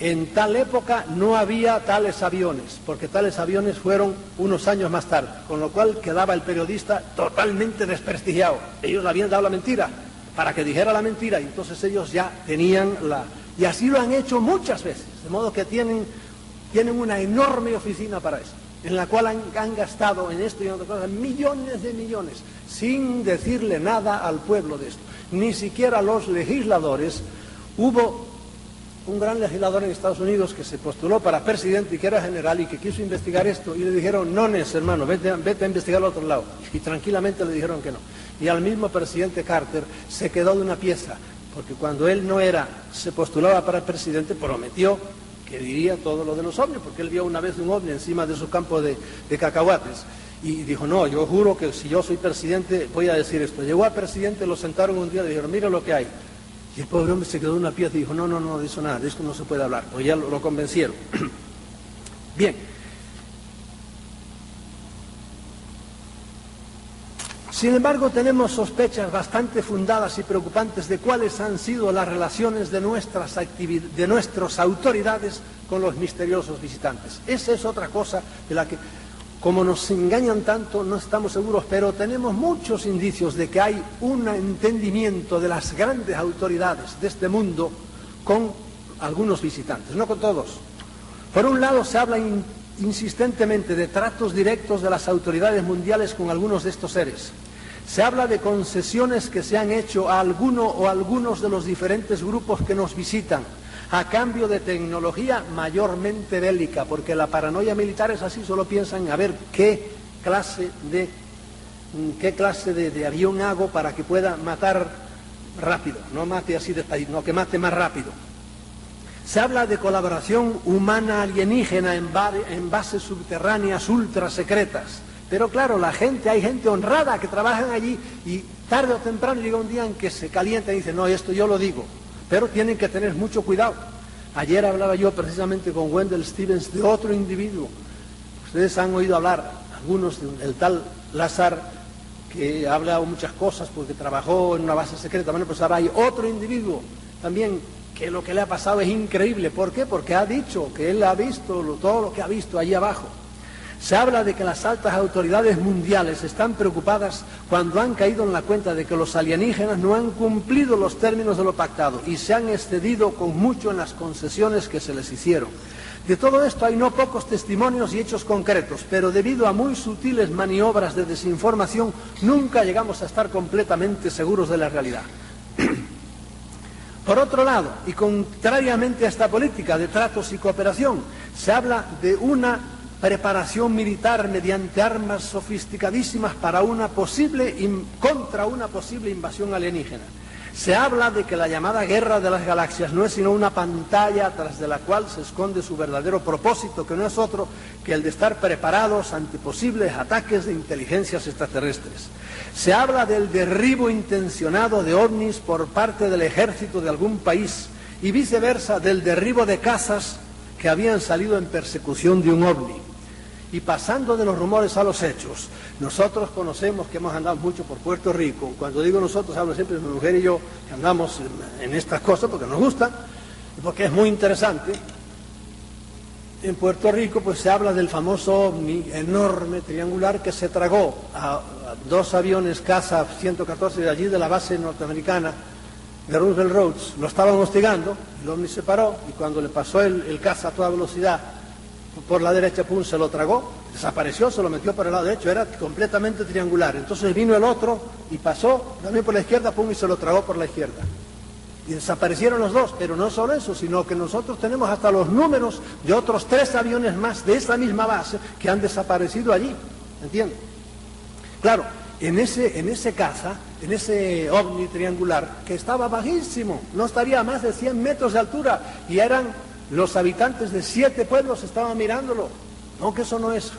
En tal época no había tales aviones, porque tales aviones fueron unos años más tarde, con lo cual quedaba el periodista totalmente desprestigiado. Ellos le habían dado la mentira, para que dijera la mentira, y entonces ellos ya tenían y así lo han hecho muchas veces, de modo que tienen una enorme oficina para eso, en la cual han gastado en esto y en otras cosas millones de millones, sin decirle nada al pueblo de esto. Ni siquiera los legisladores. Hubo un gran legislador en Estados Unidos que se postuló para presidente y que era general y que quiso investigar esto y le dijeron, no, hermano, vete a investigar al otro lado. Y tranquilamente le dijeron que no. Y al mismo presidente Carter se quedó de una pieza, porque cuando él se postulaba para presidente, prometió que diría todo lo de los ovnis, porque él vio una vez un ovni encima de su campo de cacahuates. Y dijo, no, yo juro que si yo soy presidente voy a decir esto. Llegó a presidente, lo sentaron un día y le dijeron, mira lo que hay. Y el pobre hombre se quedó en una pieza y dijo, no, de eso nada, de esto no se puede hablar. Pues ya lo convencieron. Bien. Sin embargo, tenemos sospechas bastante fundadas y preocupantes de cuáles han sido las relaciones de nuestras autoridades con los misteriosos visitantes. Esa es otra cosa de la que, como nos engañan tanto, no estamos seguros, pero tenemos muchos indicios de que hay un entendimiento de las grandes autoridades de este mundo con algunos visitantes, no con todos. Por un lado, se habla insistentemente de tratos directos de las autoridades mundiales con algunos de estos seres. Se habla de concesiones que se han hecho a alguno o algunos de los diferentes grupos que nos visitan, a cambio de tecnología mayormente bélica, porque la paranoia militar es así, solo piensan a ver qué clase de avión hago para que pueda matar rápido, no mate así despacito, no, que mate más rápido. Se habla de colaboración humana alienígena en bases subterráneas ultra secretas. Pero claro, hay gente honrada que trabajan allí y tarde o temprano llega un día en que se calientan y dicen, no, esto yo lo digo. Pero tienen que tener mucho cuidado. Ayer hablaba yo precisamente con Wendell Stevens de otro individuo. Ustedes han oído hablar, algunos, del tal Lazar, que ha hablado muchas cosas porque trabajó en una base secreta. Bueno, pues ahora hay otro individuo también que lo que le ha pasado es increíble. ¿Por qué? Porque ha dicho que él ha visto todo lo que ha visto allí abajo. Se habla de que las altas autoridades mundiales están preocupadas cuando han caído en la cuenta de que los alienígenas no han cumplido los términos de lo pactado y se han excedido con mucho en las concesiones que se les hicieron. De todo esto hay no pocos testimonios y hechos concretos, pero debido a muy sutiles maniobras de desinformación nunca llegamos a estar completamente seguros de la realidad. Por otro lado, y contrariamente a esta política de tratos y cooperación, se habla de una preparación militar mediante armas sofisticadísimas contra una posible invasión alienígena. Se habla de que la llamada guerra de las galaxias no es sino una pantalla tras de la cual se esconde su verdadero propósito, que no es otro que el de estar preparados ante posibles ataques de inteligencias extraterrestres. Se habla del derribo intencionado de ovnis por parte del ejército de algún país y viceversa del derribo de casas que habían salido en persecución de un ovni. Y pasando de los rumores a los hechos, nosotros conocemos que hemos andado mucho por Puerto Rico. Cuando digo nosotros, hablo siempre de mi mujer y yo, que andamos en estas cosas porque nos gustan, porque es muy interesante. En Puerto Rico pues se habla del famoso ovni enorme, triangular, que se tragó a dos aviones caza 114 de allí de la base norteamericana de Roosevelt Roads. Lo estaban hostigando, el ovni se paró y cuando le pasó el caza a toda velocidad por la derecha, pum, se lo tragó, desapareció, se lo metió por el lado derecho, era completamente triangular. Entonces vino el otro y pasó también por la izquierda, pum, y se lo tragó por la izquierda. Y desaparecieron los dos, pero no solo eso, sino que nosotros tenemos hasta los números de otros 3 aviones más de esa misma base que han desaparecido allí, ¿entiendes? Claro, en ese caza, en ese ovni triangular, que estaba bajísimo, no estaría a más de 100 metros de altura, y eran los habitantes de 7 pueblos estaban mirándolo. No, que eso no es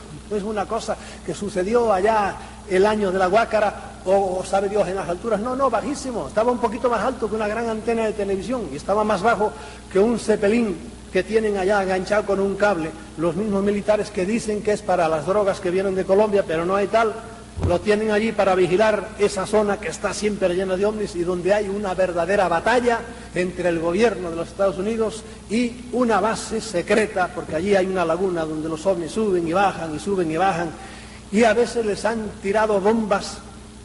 una cosa que sucedió allá el año de la Guácara, o sabe Dios en las alturas. No, bajísimo, estaba un poquito más alto que una gran antena de televisión, y estaba más bajo que un cepelín que tienen allá enganchado con un cable, los mismos militares que dicen que es para las drogas que vienen de Colombia, pero no hay tal. Lo tienen allí para vigilar esa zona que está siempre llena de ovnis y donde hay una verdadera batalla entre el gobierno de los Estados Unidos y una base secreta, porque allí hay una laguna donde los ovnis suben y bajan y suben y bajan, y a veces les han tirado bombas,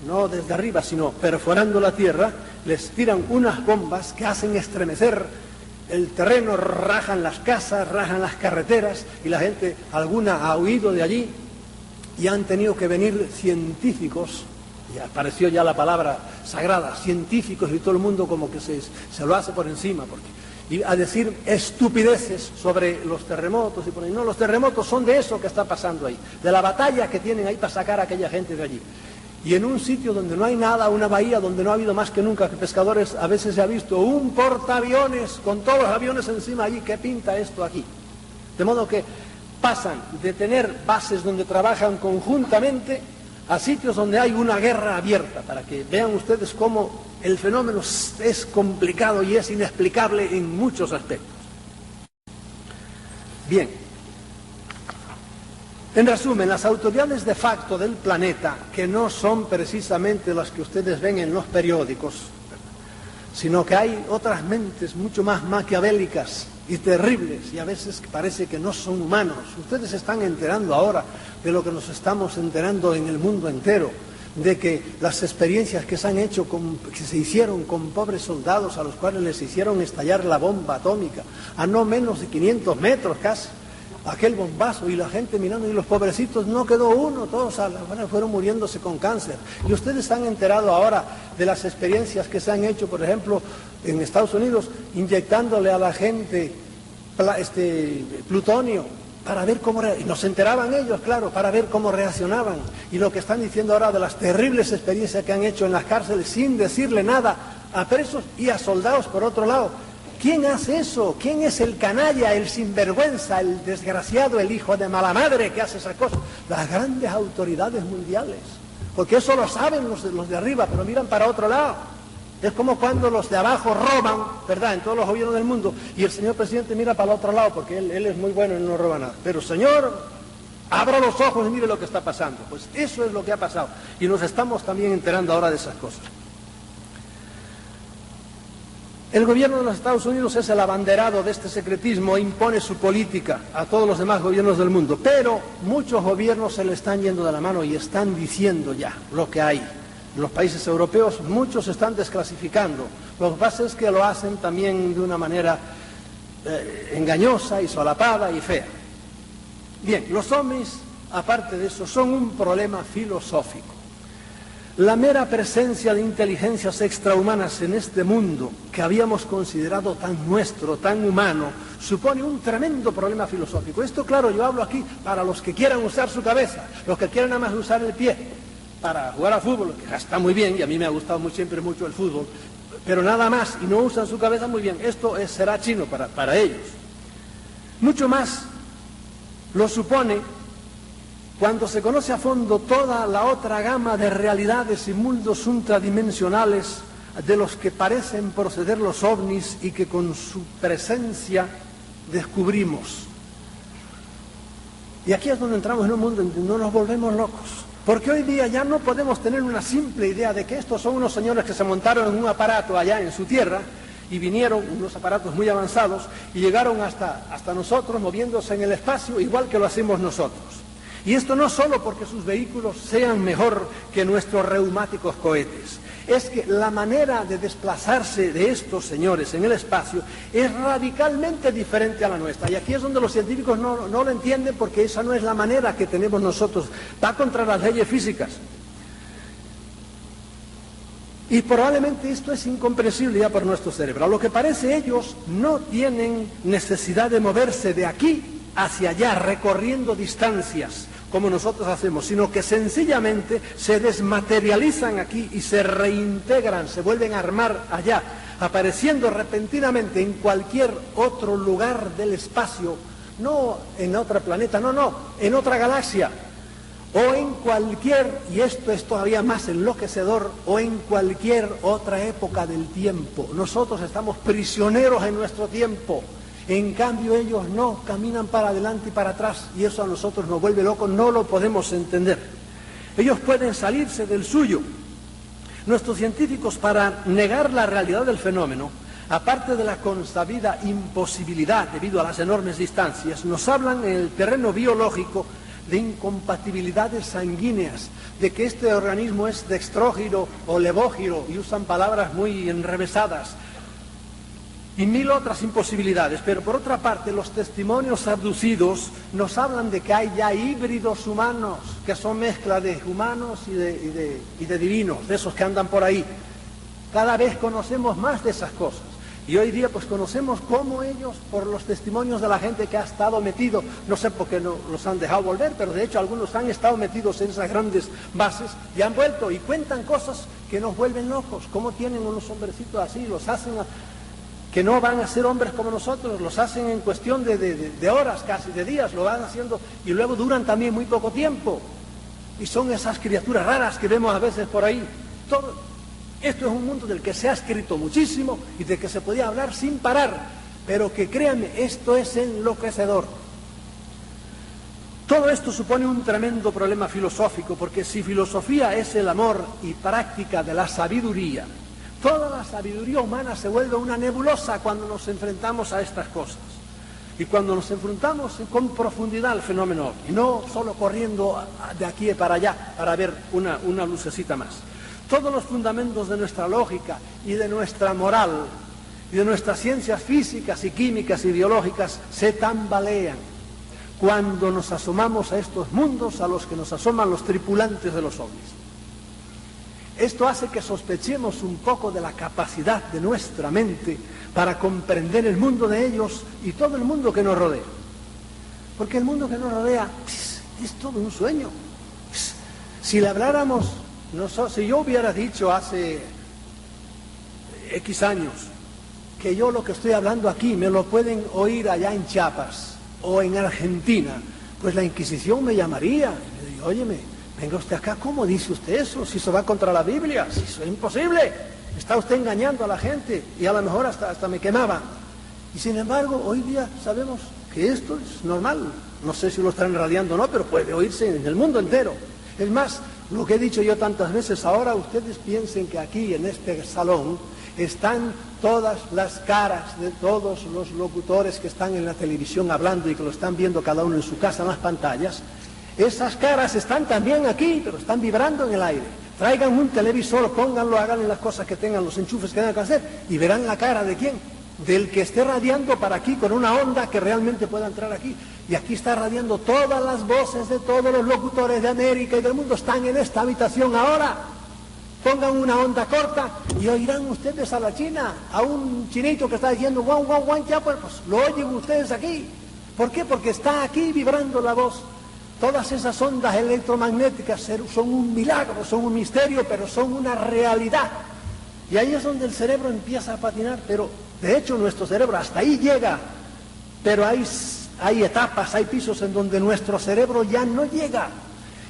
no desde arriba, sino perforando la tierra, les tiran unas bombas que hacen estremecer el terreno, rajan las casas, rajan las carreteras, y la gente, alguna ha huido de allí. Y han tenido que venir científicos, y apareció ya la palabra sagrada, científicos, y todo el mundo como que se lo hace por encima, y a decir estupideces sobre los terremotos, y por ahí. No, los terremotos son de eso que está pasando ahí, de la batalla que tienen ahí para sacar a aquella gente de allí. Y en un sitio donde no hay nada, una bahía donde no ha habido más que nunca que pescadores, a veces se ha visto un portaaviones con todos los aviones encima allí. ¿Qué pinta esto aquí? De modo que pasan de tener bases donde trabajan conjuntamente a sitios donde hay una guerra abierta, para que vean ustedes cómo el fenómeno es complicado y es inexplicable en muchos aspectos. Bien, en resumen, las autoridades de facto del planeta, que no son precisamente las que ustedes ven en los periódicos, sino que hay otras mentes mucho más maquiavélicas y terribles, y a veces parece que no son humanos. Ustedes se están enterando ahora de lo que nos estamos enterando en el mundo entero, de que las experiencias que se han hecho, que se hicieron con pobres soldados a los cuales les hicieron estallar la bomba atómica a no menos de 500 metros casi, aquel bombazo, y la gente mirando, y los pobrecitos, no quedó uno, todos fueron muriéndose con cáncer. Y ustedes se han enterado ahora de las experiencias que se han hecho, por ejemplo, en Estados Unidos, inyectándole a la gente plutonio para ver cómo y nos enteraban ellos, claro, para ver cómo reaccionaban. Y lo que están diciendo ahora de las terribles experiencias que han hecho en las cárceles sin decirle nada a presos y a soldados por otro lado. ¿Quién hace eso? ¿Quién es el canalla, el sinvergüenza, el desgraciado, el hijo de mala madre que hace esas cosas? Las grandes autoridades mundiales, porque eso lo saben los de arriba, pero miran para otro lado. Es como cuando los de abajo roban, ¿verdad?, en todos los gobiernos del mundo, y el señor presidente mira para el otro lado, porque él es muy bueno y no roba nada. Pero señor, abra los ojos y mire lo que está pasando. Pues eso es lo que ha pasado, y nos estamos también enterando ahora de esas cosas. El gobierno de los Estados Unidos es el abanderado de este secretismo e impone su política a todos los demás gobiernos del mundo, pero muchos gobiernos se le están yendo de la mano y están diciendo ya lo que hay. En los países europeos muchos están desclasificando. Lo que pasa es que lo hacen también de una manera engañosa y solapada y fea. Bien, los ovnis, aparte de eso, son un problema filosófico. La mera presencia de inteligencias extrahumanas en este mundo, que habíamos considerado tan nuestro, tan humano, supone un tremendo problema filosófico. Esto, claro, yo hablo aquí para los que quieran usar su cabeza, los que quieran nada más usar el pie para jugar al fútbol, que está muy bien, y a mí me ha gustado siempre mucho el fútbol, pero nada más, y no usan su cabeza muy bien. Esto será chino para ellos. Mucho más lo supone cuando se conoce a fondo toda la otra gama de realidades y mundos ultradimensionales de los que parecen proceder los ovnis y que con su presencia descubrimos. Y aquí es donde entramos en un mundo en donde no nos volvemos locos. Porque hoy día ya no podemos tener una simple idea de que estos son unos señores que se montaron en un aparato allá en su tierra y vinieron, unos aparatos muy avanzados, y llegaron hasta nosotros moviéndose en el espacio igual que lo hacemos nosotros. Y esto no solo porque sus vehículos sean mejor que nuestros reumáticos cohetes, es que la manera de desplazarse de estos señores en el espacio es radicalmente diferente a la nuestra. Y aquí es donde los científicos no lo entienden, porque esa no es la manera que tenemos nosotros. Va contra las leyes físicas. Y probablemente esto es incomprensible ya por nuestro cerebro. A lo que parece, ellos no tienen necesidad de moverse de aquí hacia allá, recorriendo distancias como nosotros hacemos, sino que sencillamente se desmaterializan aquí y se reintegran, se vuelven a armar allá, apareciendo repentinamente en cualquier otro lugar del espacio, no en otro planeta, en otra galaxia, o en cualquier, y esto es todavía más enloquecedor, o en cualquier otra época del tiempo. Nosotros estamos prisioneros en nuestro tiempo. En cambio ellos no, caminan para adelante y para atrás, y eso a nosotros nos vuelve locos, no lo podemos entender. Ellos pueden salirse del suyo. Nuestros científicos, para negar la realidad del fenómeno, aparte de la consabida imposibilidad debido a las enormes distancias, nos hablan en el terreno biológico de incompatibilidades sanguíneas, de que este organismo es dextrógiro o levógiro, y usan palabras muy enrevesadas, y mil otras imposibilidades. Pero por otra parte, los testimonios abducidos nos hablan de que hay ya híbridos humanos, que son mezcla de humanos y de divinos, de esos que andan por ahí. Cada vez conocemos más de esas cosas. Y hoy día pues conocemos cómo ellos, por los testimonios de la gente que ha estado metido, no sé por qué no los han dejado volver, pero de hecho algunos han estado metidos en esas grandes bases y han vuelto y cuentan cosas que nos vuelven locos. Cómo tienen unos hombrecitos así, los hacen que no van a ser hombres como nosotros, los hacen en cuestión de horas, casi de días, lo van haciendo, y luego duran también muy poco tiempo. Y son esas criaturas raras que vemos a veces por ahí. Esto es un mundo del que se ha escrito muchísimo y de que se podía hablar sin parar, pero que créanme, esto es enloquecedor. Todo esto supone un tremendo problema filosófico, porque si filosofía es el amor y práctica de la sabiduría, toda la sabiduría humana se vuelve una nebulosa cuando nos enfrentamos a estas cosas. Y cuando nos enfrentamos con profundidad al fenómeno, y no solo corriendo de aquí para allá para ver una lucecita más. Todos los fundamentos de nuestra lógica y de nuestra moral y de nuestras ciencias físicas y químicas y biológicas se tambalean cuando nos asomamos a estos mundos a los que nos asoman los tripulantes de los ovnis. Esto hace que sospechemos un poco de la capacidad de nuestra mente para comprender el mundo de ellos y todo el mundo que nos rodea. Porque el mundo que nos rodea es todo un sueño. Si le habláramos, si yo hubiera dicho hace X años que yo lo que estoy hablando aquí me lo pueden oír allá en Chiapas o en Argentina, pues la Inquisición me llamaría y me diría, óyeme, venga usted acá, ¿cómo dice usted eso? Si eso va contra la Biblia, si eso es imposible, está usted engañando a la gente, y a lo mejor hasta me quemaba. Y sin embargo, hoy día sabemos que esto es normal. No sé si lo están radiando o no, pero puede oírse en el mundo entero. Es más, lo que he dicho yo tantas veces, ahora ustedes piensen que aquí en este salón están todas las caras de todos los locutores que están en la televisión hablando y que lo están viendo cada uno en su casa en las pantallas. Esas caras están también aquí, pero están vibrando en el aire. Traigan un televisor, pónganlo, hagan las cosas que tengan, los enchufes que tengan que hacer, y verán la cara de quién, del que esté radiando para aquí con una onda que realmente pueda entrar aquí. Y aquí está radiando todas las voces de todos los locutores de América y del mundo, están en esta habitación ahora. Pongan una onda corta y oirán ustedes a la China, a un chinito que está diciendo guau, guau, guau, ya pues lo oyen ustedes aquí. ¿Por qué? Porque está aquí vibrando la voz. Todas esas ondas electromagnéticas son un milagro, son un misterio, pero son una realidad. Y ahí es donde el cerebro empieza a patinar, pero de hecho nuestro cerebro hasta ahí llega, pero hay etapas, hay pisos en donde nuestro cerebro ya no llega.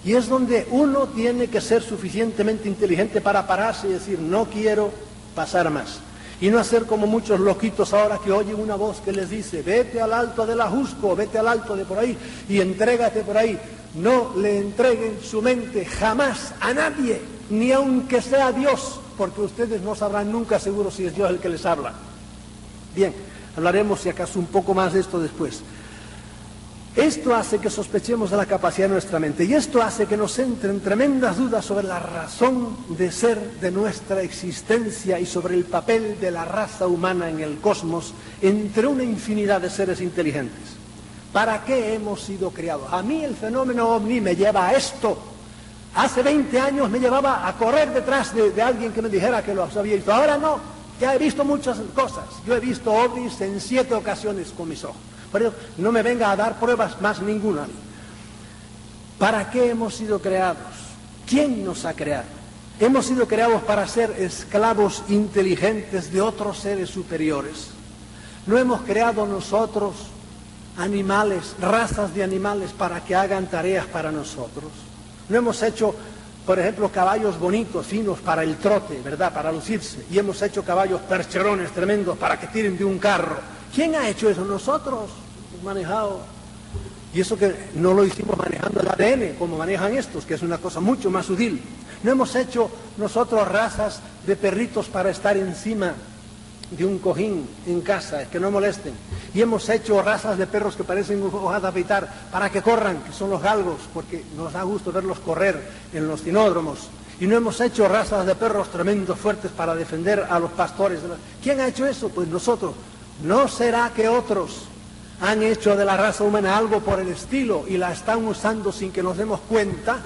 Y es donde uno tiene que ser suficientemente inteligente para pararse y decir, no quiero pasar más. Y no hacer como muchos loquitos ahora que oyen una voz que les dice, vete al alto del Ajusco, vete al alto de por ahí y entrégate por ahí. No le entreguen su mente jamás a nadie, ni aunque sea Dios, porque ustedes no sabrán nunca seguro si es Dios el que les habla. Bien, hablaremos si acaso un poco más de esto después. Esto hace que sospechemos de la capacidad de nuestra mente y esto hace que nos entren tremendas dudas sobre la razón de ser de nuestra existencia y sobre el papel de la raza humana en el cosmos entre una infinidad de seres inteligentes. ¿Para qué hemos sido creados? A mí el fenómeno ovni me lleva a esto. Hace 20 años me llevaba a correr detrás de alguien que me dijera que lo había visto. Ahora no, ya he visto muchas cosas. Yo he visto ovnis en 7 ocasiones con mis ojos. Por eso no me venga a dar pruebas más ninguna. ¿Para qué hemos sido creados? ¿Quién nos ha creado? Hemos sido creados para ser esclavos inteligentes de otros seres superiores. No hemos creado nosotros animales, razas de animales para que hagan tareas para nosotros. No hemos hecho, por ejemplo, caballos bonitos, finos para el trote, ¿verdad? Para lucirse. Y hemos hecho caballos percherones tremendos para que tiren de un carro. ¿Quién ha hecho eso? Nosotros hemos manejado. Y eso que no lo hicimos manejando el ADN, como manejan estos, que es una cosa mucho más sutil. No hemos hecho nosotros razas de perritos para estar encima de un cojín en casa, que no molesten. Y hemos hecho razas de perros que parecen hojas de afeitar para que corran, que son los galgos, porque nos da gusto verlos correr en los cinódromos. Y no hemos hecho razas de perros tremendos, fuertes, para defender a los pastores. ¿Quién ha hecho eso? Pues nosotros. ¿No será que otros han hecho de la raza humana algo por el estilo y la están usando sin que nos demos cuenta?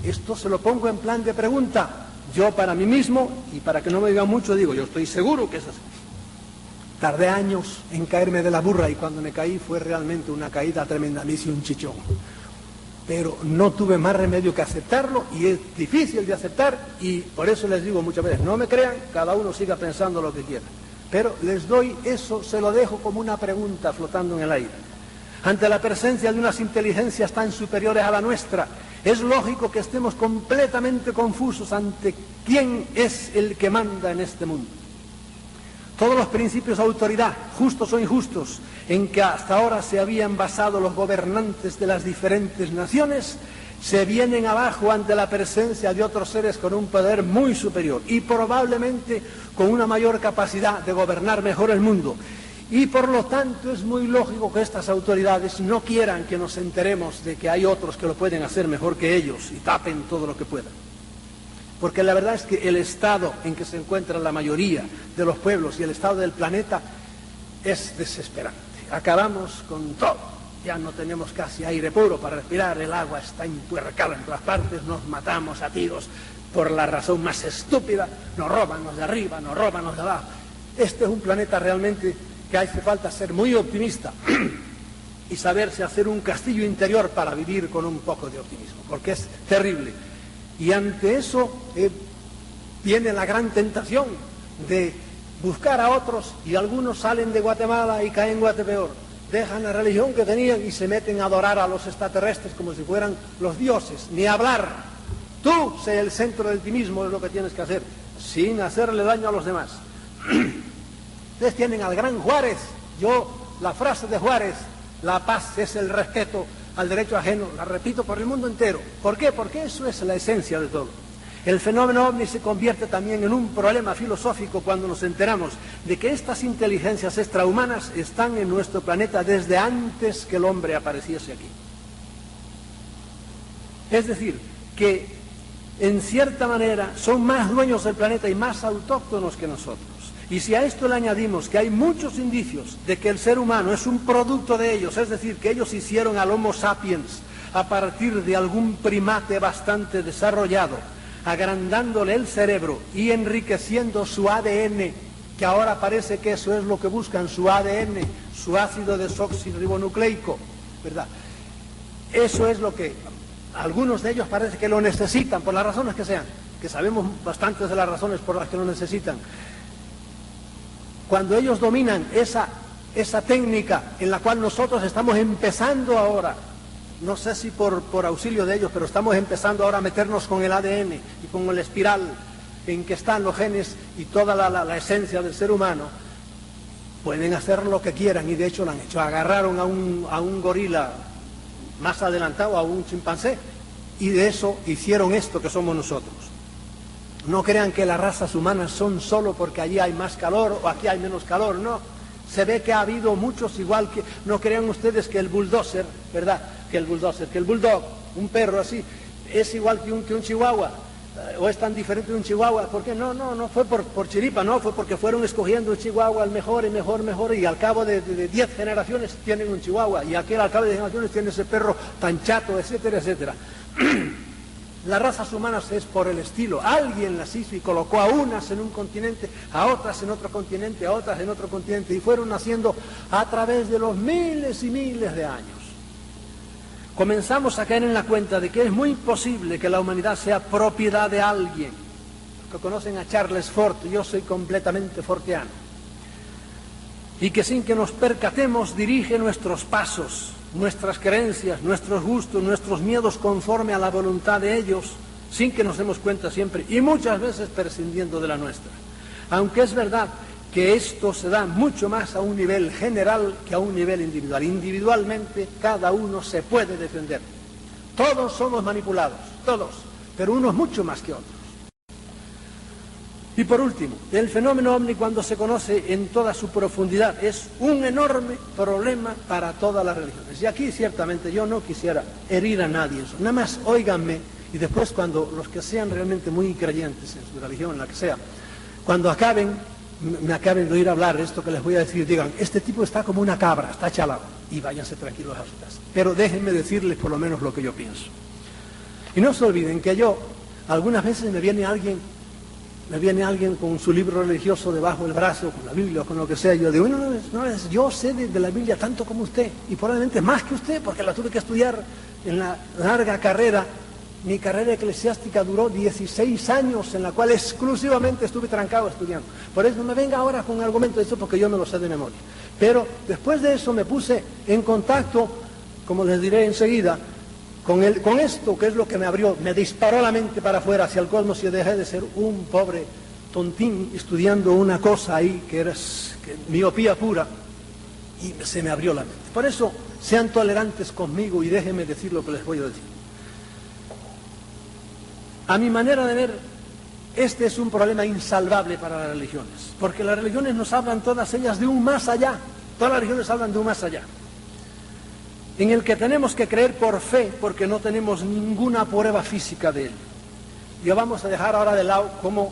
Esto se lo pongo en plan de pregunta. Yo para mí mismo, y para que no me digan mucho, digo, yo estoy seguro que es así. Tardé años en caerme de la burra y cuando me caí fue realmente una caída tremenda, me hice un chichón. Pero no tuve más remedio que aceptarlo y es difícil de aceptar y por eso les digo muchas veces, no me crean, cada uno siga pensando lo que quiera. Pero les doy eso, se lo dejo como una pregunta flotando en el aire. Ante la presencia de unas inteligencias tan superiores a la nuestra, es lógico que estemos completamente confusos ante quién es el que manda en este mundo. Todos los principios de autoridad, justos o injustos, en que hasta ahora se habían basado los gobernantes de las diferentes naciones, se vienen abajo ante la presencia de otros seres con un poder muy superior y probablemente con una mayor capacidad de gobernar mejor el mundo. Y por lo tanto es muy lógico que estas autoridades no quieran que nos enteremos de que hay otros que lo pueden hacer mejor que ellos y tapen todo lo que puedan. Porque la verdad es que el estado en que se encuentra la mayoría de los pueblos y el estado del planeta es desesperante. Acabamos con todo. Ya no tenemos casi aire puro para respirar, el agua está empuercada en todas partes, nos matamos a tiros por la razón más estúpida, nos roban los de arriba, nos roban los de abajo. Este es un planeta realmente que hace falta ser muy optimista y saberse hacer un castillo interior para vivir con un poco de optimismo, porque es terrible. Y ante eso viene la gran tentación de buscar a otros y algunos salen de Guatemala y caen en Guatepeor. Dejan la religión que tenían y se meten a adorar a los extraterrestres como si fueran los dioses. Ni hablar. Tú sé el centro del ti mismo, es lo que tienes que hacer, sin hacerle daño a los demás. Ustedes tienen al gran Juárez. La frase de Juárez, la paz es el respeto al derecho ajeno, la repito por el mundo entero. ¿Por qué? Porque eso es la esencia de todo. El fenómeno ovni se convierte también en un problema filosófico cuando nos enteramos de que estas inteligencias extrahumanas están en nuestro planeta desde antes que el hombre apareciese aquí. Es decir, que en cierta manera son más dueños del planeta y más autóctonos que nosotros. Y si a esto le añadimos que hay muchos indicios de que el ser humano es un producto de ellos, es decir, que ellos hicieron al Homo sapiens a partir de algún primate bastante desarrollado, agrandándole el cerebro y enriqueciendo su ADN, que ahora parece que eso es lo que buscan, su ADN, su ácido desoxirribonucleico, ¿verdad? Eso es lo que algunos de ellos parece que lo necesitan, por las razones que sean, que sabemos bastantes de las razones por las que lo necesitan. Cuando ellos dominan esa técnica en la cual nosotros estamos empezando ahora, no sé si por auxilio de ellos, pero estamos empezando ahora a meternos con el ADN y con el espiral en que están los genes y toda la esencia del ser humano, pueden hacer lo que quieran, y de hecho lo han hecho. Agarraron a un gorila más adelantado, a un chimpancé, y de eso hicieron esto que somos nosotros. No crean que las razas humanas son solo porque allí hay más calor o aquí hay menos calor, no. Se ve que ha habido muchos, igual que, no crean ustedes que el bulldozer, ¿verdad? Que el bulldog, un perro así, es igual que un chihuahua, o es tan diferente de un chihuahua. ¿Por qué? No fue por chiripa, no, fue porque fueron escogiendo el chihuahua el mejor, y al cabo de 10 generaciones tienen un chihuahua, y aquel al cabo de 10 generaciones tiene ese perro tan chato, etcétera, etcétera. Las razas humanas es por el estilo. Alguien las hizo y colocó a unas en un continente, a otras en otro continente, a otras en otro continente, y fueron naciendo a través de los miles y miles de años. Comenzamos a caer en la cuenta de que es muy posible que la humanidad sea propiedad de alguien. Que conocen a Charles Fort, yo soy completamente fortiano. Y que sin que nos percatemos dirige nuestros pasos, nuestras creencias, nuestros gustos, nuestros miedos conforme a la voluntad de ellos, sin que nos demos cuenta siempre, y muchas veces prescindiendo de la nuestra. Aunque es verdad que esto se da mucho más a un nivel general que a un nivel individual. Individualmente cada uno se puede defender. Todos somos manipulados, todos, pero unos mucho más que otros. Y por último, el fenómeno ovni, cuando se conoce en toda su profundidad, es un enorme problema para todas las religiones. Y aquí ciertamente yo no quisiera herir a nadie, eso. Nada más óiganme, y después cuando los que sean realmente muy creyentes en su religión, en la que sea, cuando me acaben de oír hablar esto que les voy a decir, digan, este tipo está como una cabra, está chalado, y váyanse tranquilos a su casa. Pero déjenme decirles por lo menos lo que yo pienso. Y no se olviden que yo, algunas veces me viene alguien con su libro religioso debajo del brazo, con la Biblia o con lo que sea, y yo digo, yo sé de la Biblia tanto como usted, y probablemente más que usted, porque la tuve que estudiar en la larga carrera. Mi carrera eclesiástica duró 16 años, en la cual exclusivamente estuve trancado estudiando. Por eso no me venga ahora con un argumento de esto, porque yo me lo sé de memoria. Pero después de eso me puse en contacto, como les diré enseguida, con esto, que es lo que me disparó la mente para afuera, hacia el cosmos, y dejé de ser un pobre tontín estudiando una cosa ahí que era miopía pura, y se me abrió la mente. Por eso, sean tolerantes conmigo y déjenme decir lo que les voy a decir. A mi manera de ver, este es un problema insalvable para las religiones, porque las religiones nos hablan todas ellas de un más allá. Todas las religiones hablan de un más allá, en el que tenemos que creer por fe, porque no tenemos ninguna prueba física de él. Y vamos a dejar ahora de lado cómo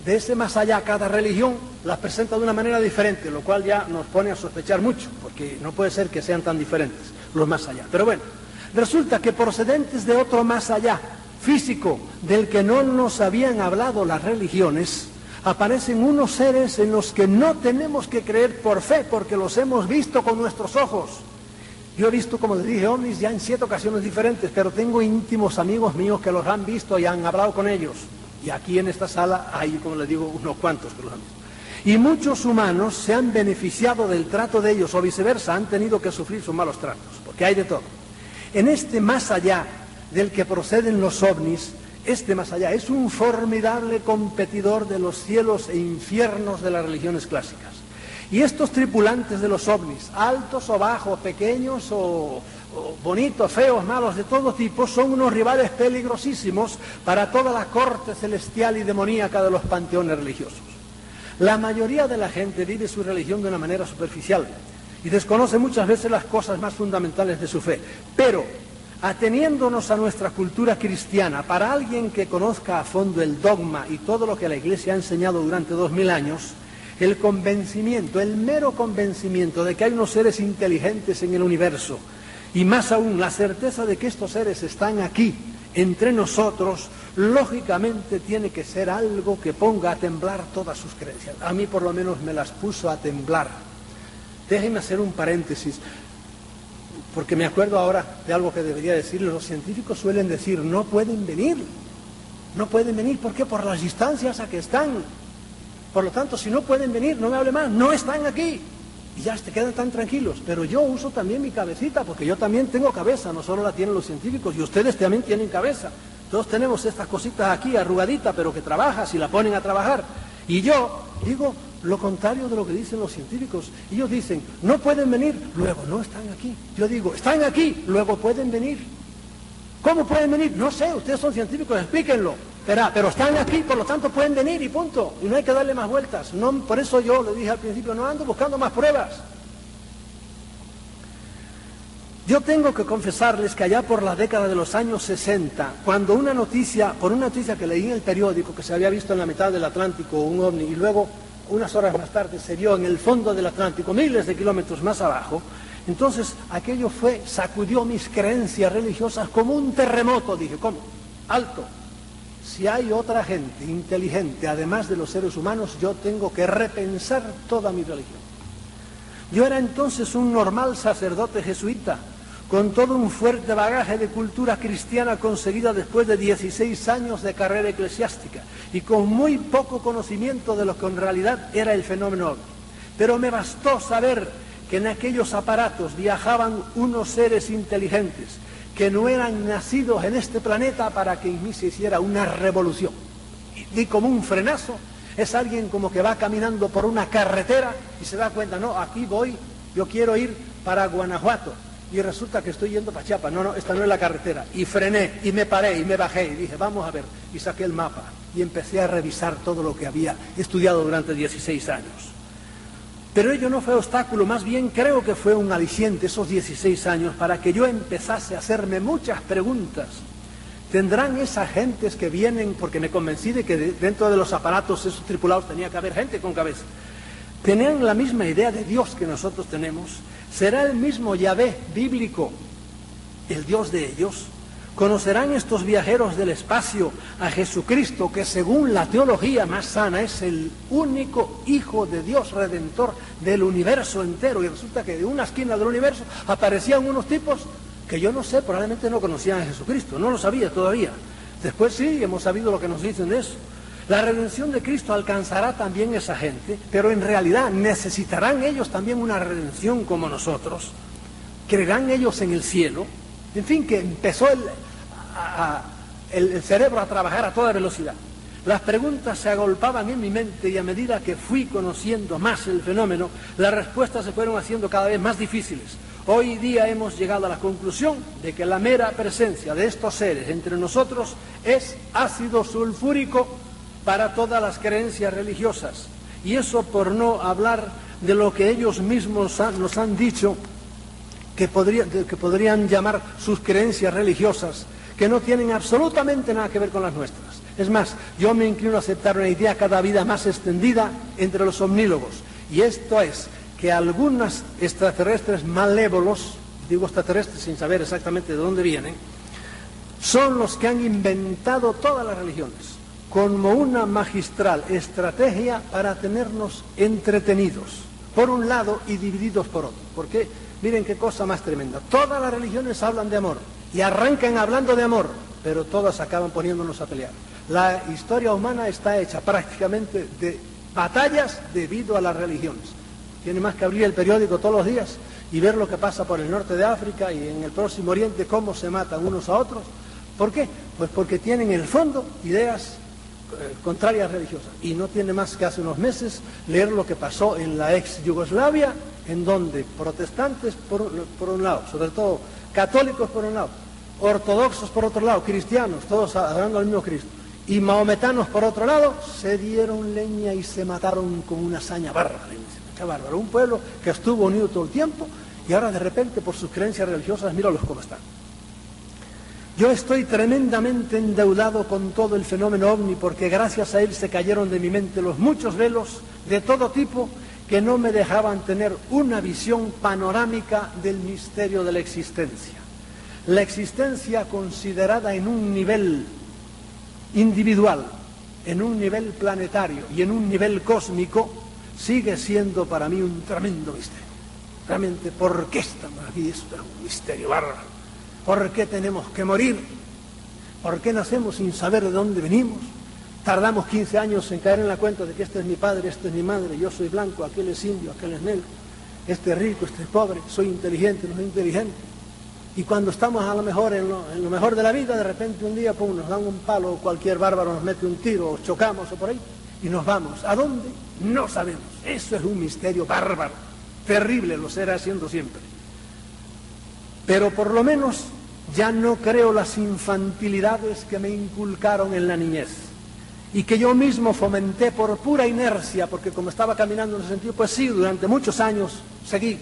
de ese más allá cada religión las presenta de una manera diferente, lo cual ya nos pone a sospechar mucho, porque no puede ser que sean tan diferentes los más allá. Pero bueno, resulta que procedentes de otro más allá, físico, del que no nos habían hablado las religiones, aparecen unos seres en los que no tenemos que creer por fe, porque los hemos visto con nuestros ojos. Yo he visto, como les dije, ovnis ya en 7 ocasiones diferentes, pero tengo íntimos amigos míos que los han visto y han hablado con ellos. Y aquí en esta sala hay, como les digo, unos cuantos que los han visto. Y muchos humanos se han beneficiado del trato de ellos, o viceversa, han tenido que sufrir sus malos tratos, porque hay de todo. En este más allá del que proceden los ovnis, este más allá es un formidable competidor de los cielos e infiernos de las religiones clásicas. Y estos tripulantes de los ovnis, altos o bajos, pequeños o bonitos, feos, malos, de todo tipo, son unos rivales peligrosísimos para toda la corte celestial y demoníaca de los panteones religiosos. La mayoría de la gente vive su religión de una manera superficial y desconoce muchas veces las cosas más fundamentales de su fe, pero ateniéndonos a nuestra cultura cristiana, para alguien que conozca a fondo el dogma y todo lo que la Iglesia ha enseñado durante 2000 años, el convencimiento, el mero convencimiento de que hay unos seres inteligentes en el universo, y más aún la certeza de que estos seres están aquí, entre nosotros, lógicamente tiene que ser algo que ponga a temblar todas sus creencias. A mí por lo menos me las puso a temblar. Déjenme hacer un paréntesis, porque me acuerdo ahora de algo que debería decirles. Los científicos suelen decir, no pueden venir. No pueden venir, ¿por qué? Por las distancias a que están. Por lo tanto, si no pueden venir, no me hable más, no están aquí. Y ya se quedan tan tranquilos. Pero yo uso también mi cabecita, porque yo también tengo cabeza, no solo la tienen los científicos, y ustedes también tienen cabeza. Todos tenemos estas cositas aquí, arrugaditas, pero que trabajas y la ponen a trabajar. Y yo digo lo contrario de lo que dicen los científicos. Ellos dicen, no pueden venir, luego no están aquí. Yo digo, están aquí, luego pueden venir. ¿Cómo pueden venir? No sé, ustedes son científicos, explíquenlo. Pero están aquí, por lo tanto pueden venir y punto. Y no hay que darle más vueltas. No, por eso yo le dije al principio, no ando buscando más pruebas. Yo tengo que confesarles que allá por la década de los años 60, cuando por una noticia que leí en el periódico, que se había visto en la mitad del Atlántico un ovni, y luego, unas horas más tarde, se vio en el fondo del Atlántico, miles de kilómetros más abajo, entonces aquello sacudió mis creencias religiosas como un terremoto. Dije, ¿cómo? Alto. Si hay otra gente inteligente, además de los seres humanos, yo tengo que repensar toda mi religión. Yo era entonces un normal sacerdote jesuita, con todo un fuerte bagaje de cultura cristiana conseguida después de 16 años de carrera eclesiástica y con muy poco conocimiento de lo que en realidad era el fenómeno ovni. Pero me bastó saber que en aquellos aparatos viajaban unos seres inteligentes que no eran nacidos en este planeta para que en mí se hiciera una revolución. Y di como un frenazo. Es alguien como que va caminando por una carretera y se da cuenta, no, aquí voy, yo quiero ir para Guanajuato. Y resulta que estoy yendo para Chiapas. No, esta no es la carretera. Y frené, y me paré, y me bajé, y dije, vamos a ver. Y saqué el mapa, y empecé a revisar todo lo que había estudiado durante 16 años. Pero ello no fue obstáculo, más bien creo que fue un aliciente esos 16 años para que yo empezase a hacerme muchas preguntas. ¿Tendrán esas gentes que vienen? Porque me convencí de que dentro de los aparatos esos tripulados tenía que haber gente con cabeza. ¿Tenían la misma idea de Dios que nosotros tenemos? ¿Será el mismo Yahvé bíblico el Dios de ellos? ¿Conocerán estos viajeros del espacio a Jesucristo, que según la teología más sana es el único Hijo de Dios Redentor del universo entero? Y resulta que de una esquina del universo aparecían unos tipos que yo no sé, probablemente no conocían a Jesucristo, no lo sabía todavía. Después sí, hemos sabido lo que nos dicen de eso. La redención de Cristo alcanzará también esa gente, pero en realidad necesitarán ellos también una redención como nosotros. ¿Creerán ellos en el cielo? En fin, que empezó el cerebro a trabajar a toda velocidad. Las preguntas se agolpaban en mi mente y a medida que fui conociendo más el fenómeno, las respuestas se fueron haciendo cada vez más difíciles. Hoy día hemos llegado a la conclusión de que la mera presencia de estos seres entre nosotros es ácido sulfúrico para todas las creencias religiosas. Y eso por no hablar de lo que ellos mismos nos han dicho que podrían llamar sus creencias religiosas, que no tienen absolutamente nada que ver con las nuestras. Es más, yo me inclino a aceptar una idea cada vez más extendida entre los omnívogos, y esto es que algunos extraterrestres malévolos, digo extraterrestres sin saber exactamente de dónde vienen, son los que han inventado todas las religiones como una magistral estrategia para tenernos entretenidos, por un lado, y divididos por otro. Porque miren qué cosa más tremenda. Todas las religiones hablan de amor y arrancan hablando de amor, pero todas acaban poniéndonos a pelear. La historia humana está hecha prácticamente de batallas debido a las religiones. Tiene más que abrir el periódico todos los días y ver lo que pasa por el norte de África y en el Próximo Oriente, cómo se matan unos a otros. ¿Por qué? Pues porque tienen en el fondo ideas contrarias religiosas. Y no tiene más que hace unos meses leer lo que pasó en la ex Yugoslavia, en donde protestantes por un lado, sobre todo católicos por un lado, ortodoxos por otro lado, cristianos, todos adorando al mismo Cristo, y maometanos por otro lado, se dieron leña y se mataron con una hazaña bárbara. Bárbaro. Un pueblo que estuvo unido todo el tiempo y ahora de repente por sus creencias religiosas, míralos cómo están. Yo estoy tremendamente endeudado con todo el fenómeno ovni porque gracias a él se cayeron de mi mente los muchos velos de todo tipo que no me dejaban tener una visión panorámica del misterio de la existencia. La existencia considerada en un nivel individual, en un nivel planetario y en un nivel cósmico sigue siendo para mí un tremendo misterio. Realmente, ¿por qué estamos aquí? Es un misterio bárbaro. ¿Por qué tenemos que morir? ¿Por qué nacemos sin saber de dónde venimos? Tardamos 15 años en caer en la cuenta de que este es mi padre, este es mi madre, yo soy blanco, aquel es indio, aquel es negro, este es rico, este es pobre, soy inteligente, no soy inteligente. Y cuando estamos a lo mejor en lo mejor de la vida, de repente un día nos dan un palo, cualquier bárbaro nos mete un tiro, o chocamos o por ahí, y nos vamos. ¿A dónde? No sabemos. Eso es un misterio bárbaro, terrible, lo será siendo siempre. Pero por lo menos ya no creo las infantilidades que me inculcaron en la niñez y que yo mismo fomenté por pura inercia, porque como estaba caminando en ese sentido, pues sí, durante muchos años seguí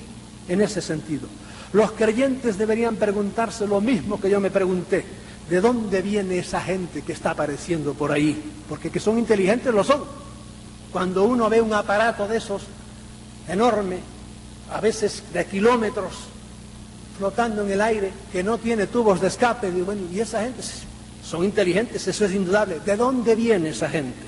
en ese sentido. Los creyentes deberían preguntarse lo mismo que yo me pregunté: ¿de dónde viene esa gente que está apareciendo por ahí? Porque que son inteligentes lo son. Cuando uno ve un aparato de esos enorme, a veces de kilómetros, flotando en el aire, que no tiene tubos de escape, digo, bueno, y esa gente son inteligentes, eso es indudable. ¿De dónde viene esa gente?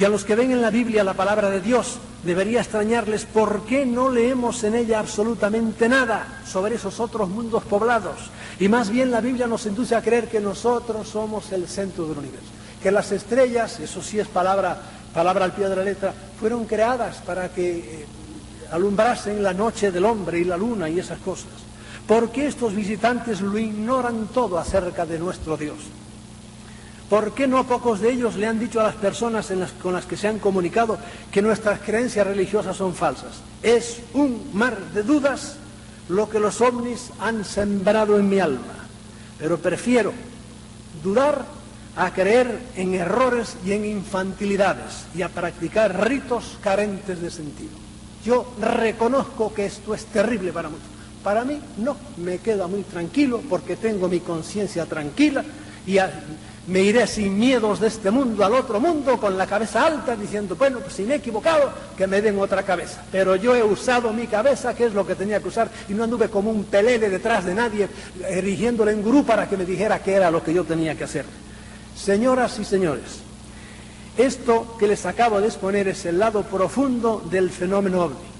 Y a los que ven en la Biblia la palabra de Dios, debería extrañarles por qué no leemos en ella absolutamente nada sobre esos otros mundos poblados. Y más bien la Biblia nos induce a creer que nosotros somos el centro del universo, que las estrellas, eso sí es palabra al pie de la letra, fueron creadas para que alumbrasen la noche del hombre y la luna y esas cosas. ¿Por qué estos visitantes lo ignoran todo acerca de nuestro Dios? ¿Por qué no pocos de ellos le han dicho a las personas con las que se han comunicado que nuestras creencias religiosas son falsas? Es un mar de dudas lo que los ovnis han sembrado en mi alma. Pero prefiero dudar a creer en errores y en infantilidades y a practicar ritos carentes de sentido. Yo reconozco que esto es terrible para muchos. Para mí no, me queda muy tranquilo porque tengo mi conciencia tranquila y me iré sin miedos de este mundo al otro mundo con la cabeza alta diciendo, bueno, pues si me he equivocado, que me den otra cabeza. Pero yo he usado mi cabeza, que es lo que tenía que usar, y no anduve como un pelele detrás de nadie, erigiéndole en gurú para que me dijera qué era lo que yo tenía que hacer. Señoras y señores, esto que les acabo de exponer es el lado profundo del fenómeno ovni.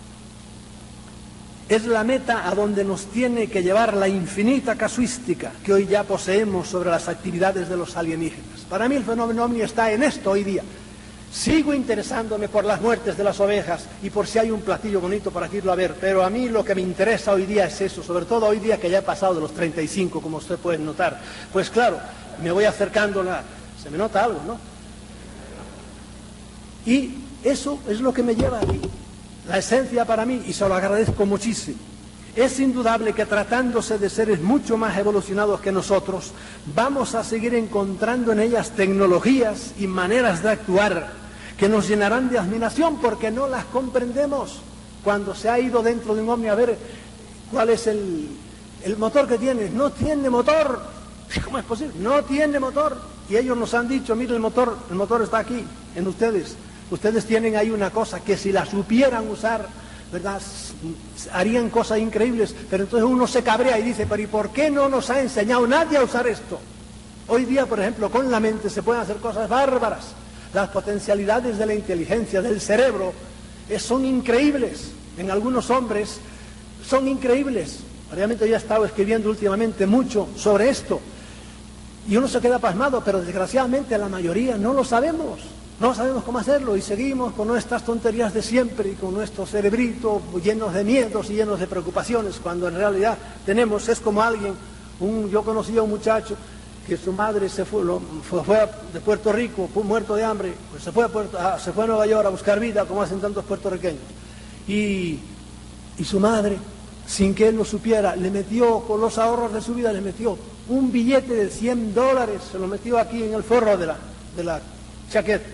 Es la meta a donde nos tiene que llevar la infinita casuística que hoy ya poseemos sobre las actividades de los alienígenas. Para mí el fenómeno ovni está en esto hoy día. Sigo interesándome por las muertes de las ovejas y por si hay un platillo bonito para irlo a ver, pero a mí lo que me interesa hoy día es eso, sobre todo hoy día que ya he pasado de los 35, como ustedes pueden notar. Pues claro, me voy acercando, se me nota algo, ¿no? Y eso es lo que me lleva aquí. La esencia para mí, y se lo agradezco muchísimo, es indudable que tratándose de seres mucho más evolucionados que nosotros, vamos a seguir encontrando en ellas tecnologías y maneras de actuar que nos llenarán de admiración porque no las comprendemos. Cuando se ha ido dentro de un ovni a ver cuál es el motor que tiene, no tiene motor. ¿Cómo es posible? No tiene motor. Y ellos nos han dicho, mire, el motor está aquí, en ustedes. Ustedes tienen ahí una cosa que si la supieran usar, ¿verdad?, harían cosas increíbles. Pero entonces uno se cabrea y dice, pero ¿y por qué no nos ha enseñado nadie a usar esto? Hoy día, por ejemplo, con la mente se pueden hacer cosas bárbaras. Las potencialidades de la inteligencia, del cerebro, son increíbles. En algunos hombres son increíbles. Realmente yo he estado escribiendo últimamente mucho sobre esto. Y uno se queda pasmado, pero desgraciadamente la mayoría no lo sabemos. No sabemos cómo hacerlo y seguimos con nuestras tonterías de siempre y con nuestro cerebrito llenos de miedos y llenos de preocupaciones, cuando en realidad es como alguien, yo conocí a un muchacho que su madre se fue de Puerto Rico, muerto de hambre, pues se fue a Nueva York a buscar vida, como hacen tantos puertorriqueños. Y su madre, sin que él lo supiera, le metió, con los ahorros de su vida, le metió un billete de $100, se lo metió aquí en el forro de la chaqueta.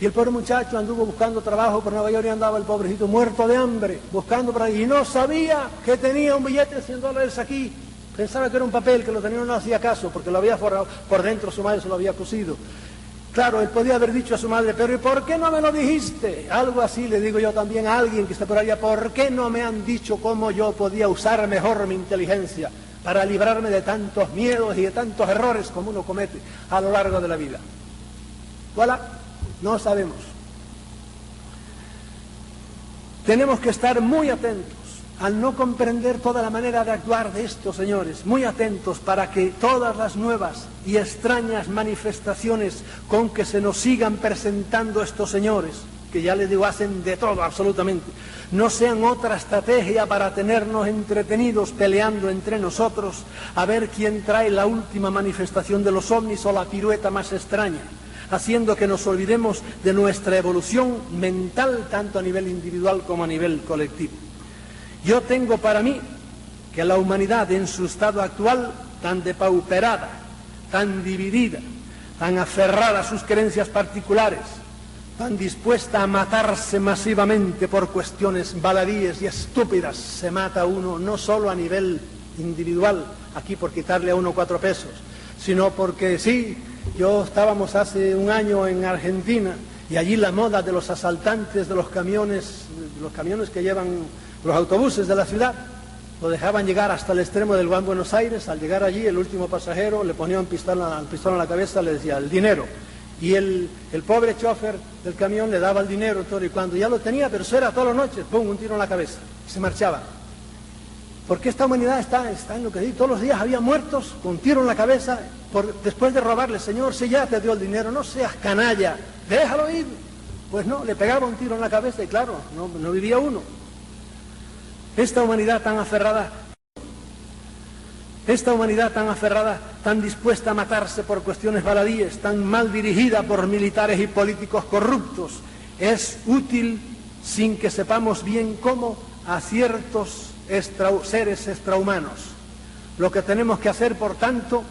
Y el pobre muchacho anduvo buscando trabajo por Nueva York y andaba el pobrecito muerto de hambre, buscando por ahí. Y no sabía que tenía un billete de $100 aquí. Pensaba que era un papel, que lo tenía, no hacía caso, porque lo había forrado por dentro, su madre se lo había cosido. Claro, él podía haber dicho a su madre, pero ¿y por qué no me lo dijiste? Algo así le digo yo también a alguien que está por allá, ¿por qué no me han dicho cómo yo podía usar mejor mi inteligencia para librarme de tantos miedos y de tantos errores como uno comete a lo largo de la vida? Voilà. No sabemos. Tenemos que estar muy atentos al no comprender toda la manera de actuar de estos señores, muy atentos para que todas las nuevas y extrañas manifestaciones con que se nos sigan presentando estos señores que ya les digo, hacen de todo absolutamente, no sean otra estrategia para tenernos entretenidos peleando entre nosotros a ver quién trae la última manifestación de los ovnis o la pirueta más extraña, haciendo que nos olvidemos de nuestra evolución mental tanto a nivel individual como a nivel colectivo. Yo tengo para mí que la humanidad en su estado actual, tan depauperada, tan dividida, tan aferrada a sus creencias particulares, tan dispuesta a matarse masivamente por cuestiones baladíes y estúpidas, se mata uno no solo a nivel individual, aquí por quitarle a uno 4 pesos, sino porque sí, estábamos hace un año en Argentina y allí la moda de los asaltantes de los camiones que llevan los autobuses de la ciudad, lo dejaban llegar hasta el extremo del Gran Buenos Aires. Al llegar allí, el último pasajero le ponía un pistón en la cabeza, le decía, el dinero. Y el pobre chofer del camión le daba el dinero, todo, y cuando ya lo tenía, pero eso era todas las noches, ¡pum!, un tiro en la cabeza, y se marchaba. Porque esta humanidad está en lo que digo, todos los días había muertos con tiro en la cabeza, después de robarle, Señor, si ya te dio el dinero, no seas canalla, déjalo ir. Pues no, le pegaba un tiro en la cabeza y claro, no vivía uno. Esta humanidad tan aferrada, tan dispuesta a matarse por cuestiones baladíes, tan mal dirigida por militares y políticos corruptos, es útil sin que sepamos bien cómo a ciertos seres extrahumanos. Lo que tenemos que hacer, por tanto,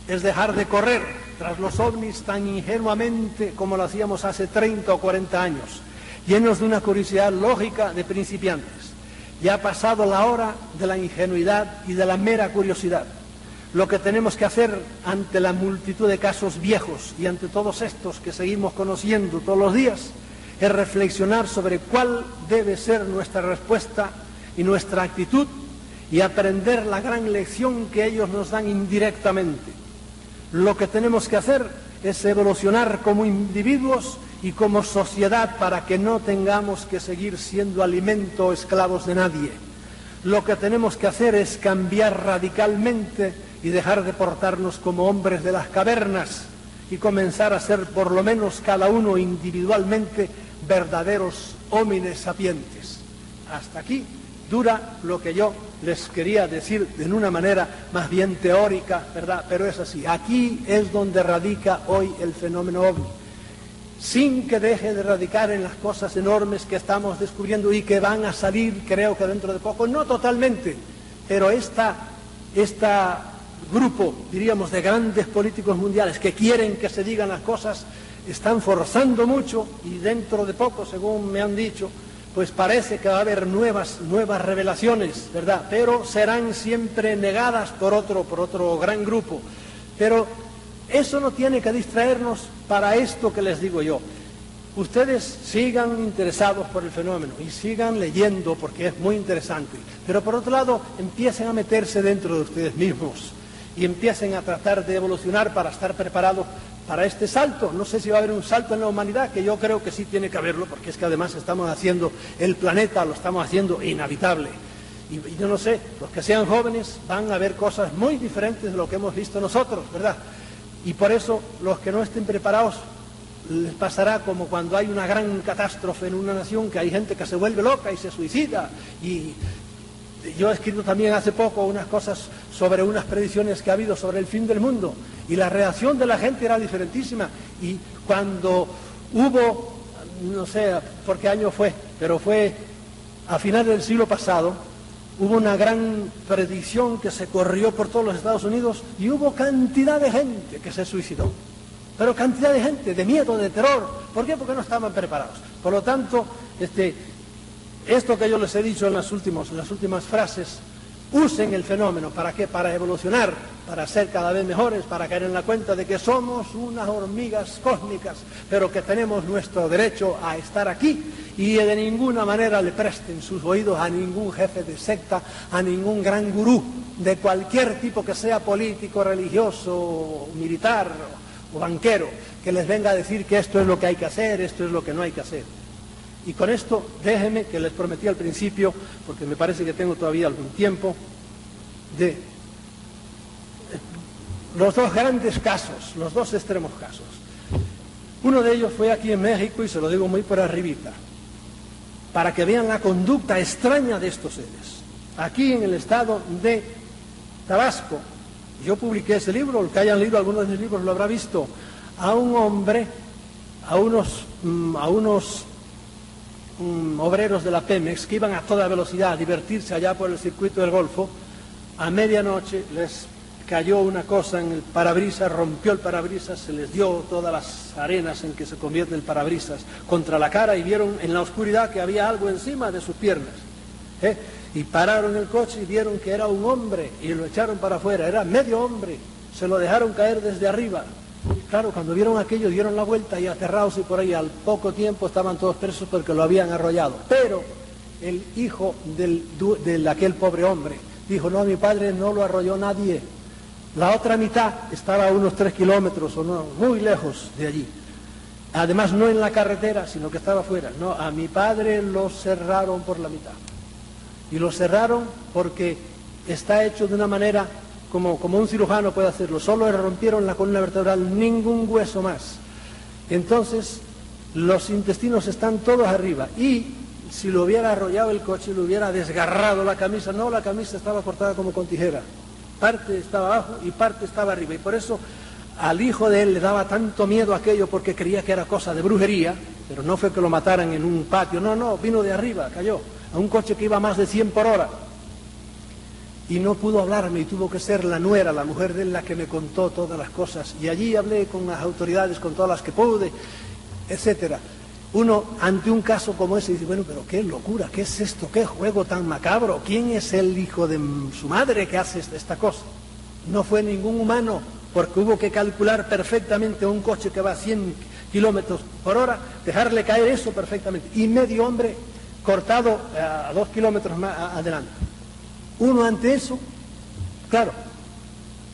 es dejar de correr tras los ovnis tan ingenuamente como lo hacíamos hace 30 o 40 años, llenos de una curiosidad lógica de principiantes. Ya ha pasado la hora de la ingenuidad y de la mera curiosidad. Lo que tenemos que hacer ante la multitud de casos viejos y ante todos estos que seguimos conociendo todos los días es reflexionar sobre cuál debe ser nuestra respuesta y nuestra actitud y aprender la gran lección que ellos nos dan indirectamente. Lo que tenemos que hacer es evolucionar como individuos y como sociedad para que no tengamos que seguir siendo alimento o esclavos de nadie. Lo que tenemos que hacer es cambiar radicalmente y dejar de portarnos como hombres de las cavernas y comenzar a ser por lo menos cada uno individualmente verdaderos homines sapientes. Hasta aquí dura lo que yo les quería decir de una manera más bien teórica, ¿verdad? Pero es así. Aquí es donde radica hoy el fenómeno ovni. Sin que deje de radicar en las cosas enormes que estamos descubriendo y que van a salir, creo que dentro de poco, no totalmente, pero este grupo, diríamos, de grandes políticos mundiales que quieren que se digan las cosas, están forzando mucho y dentro de poco, según me han dicho, pues parece que va a haber nuevas revelaciones, ¿verdad? Pero serán siempre negadas por otro gran grupo. Pero eso no tiene que distraernos para esto que les digo yo. Ustedes sigan interesados por el fenómeno y sigan leyendo porque es muy interesante. Pero por otro lado, empiecen a meterse dentro de ustedes mismos y empiecen a tratar de evolucionar para estar preparados para este salto. No sé si va a haber un salto en la humanidad, que yo creo que sí tiene que haberlo, porque es que además estamos haciendo el planeta, lo estamos haciendo inhabitable. Y yo no sé, los que sean jóvenes van a ver cosas muy diferentes de lo que hemos visto nosotros, ¿verdad? Y por eso los que no estén preparados les pasará como cuando hay una gran catástrofe en una nación, que hay gente que se vuelve loca y se suicida. Y yo he escrito también hace poco unas cosas sobre unas predicciones que ha habido sobre el fin del mundo y la reacción de la gente era diferentísima. Y cuando hubo, no sé por qué año fue, pero fue a finales del siglo pasado, hubo una gran predicción que se corrió por todos los Estados Unidos y hubo cantidad de gente que se suicidó. Pero cantidad de gente, de miedo, de terror. ¿Por qué? Porque no estaban preparados. Por lo tanto, esto que yo les he dicho en las últimas frases, usen el fenómeno. ¿Para qué? Para evolucionar, para ser cada vez mejores, para caer en la cuenta de que somos unas hormigas cósmicas, pero que tenemos nuestro derecho a estar aquí y de ninguna manera le presten sus oídos a ningún jefe de secta, a ningún gran gurú de cualquier tipo que sea político, religioso, militar o banquero, que les venga a decir que esto es lo que hay que hacer, esto es lo que no hay que hacer. Y con esto, déjenme, que les prometí al principio, porque me parece que tengo todavía algún tiempo, de los dos grandes casos, los dos extremos casos. Uno de ellos fue aquí en México, y se lo digo muy por arribita, para que vean la conducta extraña de estos seres. Aquí en el estado de Tabasco, yo publiqué ese libro, el que hayan leído algunos de mis libros lo habrá visto, a un hombre, a unos obreros de la Pemex que iban a toda velocidad a divertirse allá por el circuito del Golfo. A medianoche les cayó una cosa en el parabrisas, rompió el parabrisas, se les dio todas las arenas en que se convierte el parabrisas contra la cara, y vieron en la oscuridad que había algo encima de sus piernas, y pararon el coche y vieron que era un hombre y lo echaron para afuera. Era medio hombre, se lo dejaron caer desde arriba. Claro, cuando vieron aquello dieron la vuelta y aterrados, y por ahí al poco tiempo estaban todos presos porque lo habían arrollado. Pero el hijo de aquel pobre hombre dijo: no, mi padre no lo arrolló nadie. La otra mitad estaba a unos 3 kilómetros o no, muy lejos de allí. Además, no en la carretera, sino que estaba afuera. No, a mi padre lo cerraron por la mitad. Y lo cerraron porque está hecho de una manera como un cirujano puede hacerlo. Solo le rompieron la columna vertebral, ningún hueso más. Entonces, los intestinos están todos arriba. Y si lo hubiera arrollado el coche, le hubiera desgarrado la camisa. No, la camisa estaba cortada como con tijera. Parte estaba abajo y parte estaba arriba, y por eso al hijo de él le daba tanto miedo aquello, porque creía que era cosa de brujería. Pero no fue que lo mataran en un patio, no, vino de arriba, cayó a un coche que iba a más de 100 por hora, y no pudo hablarme, y tuvo que ser la nuera, la mujer de él, la que me contó todas las cosas, y allí hablé con las autoridades, con todas las que pude, etcétera. Uno, ante un caso como ese, dice: bueno, pero qué locura, qué es esto, qué juego tan macabro, ¿quién es el hijo de su madre que hace esta cosa? No fue ningún humano, porque hubo que calcular perfectamente a un coche que va a 100 kilómetros por hora, dejarle caer eso perfectamente, y medio hombre cortado a 2 kilómetros más adelante. Uno ante eso, claro,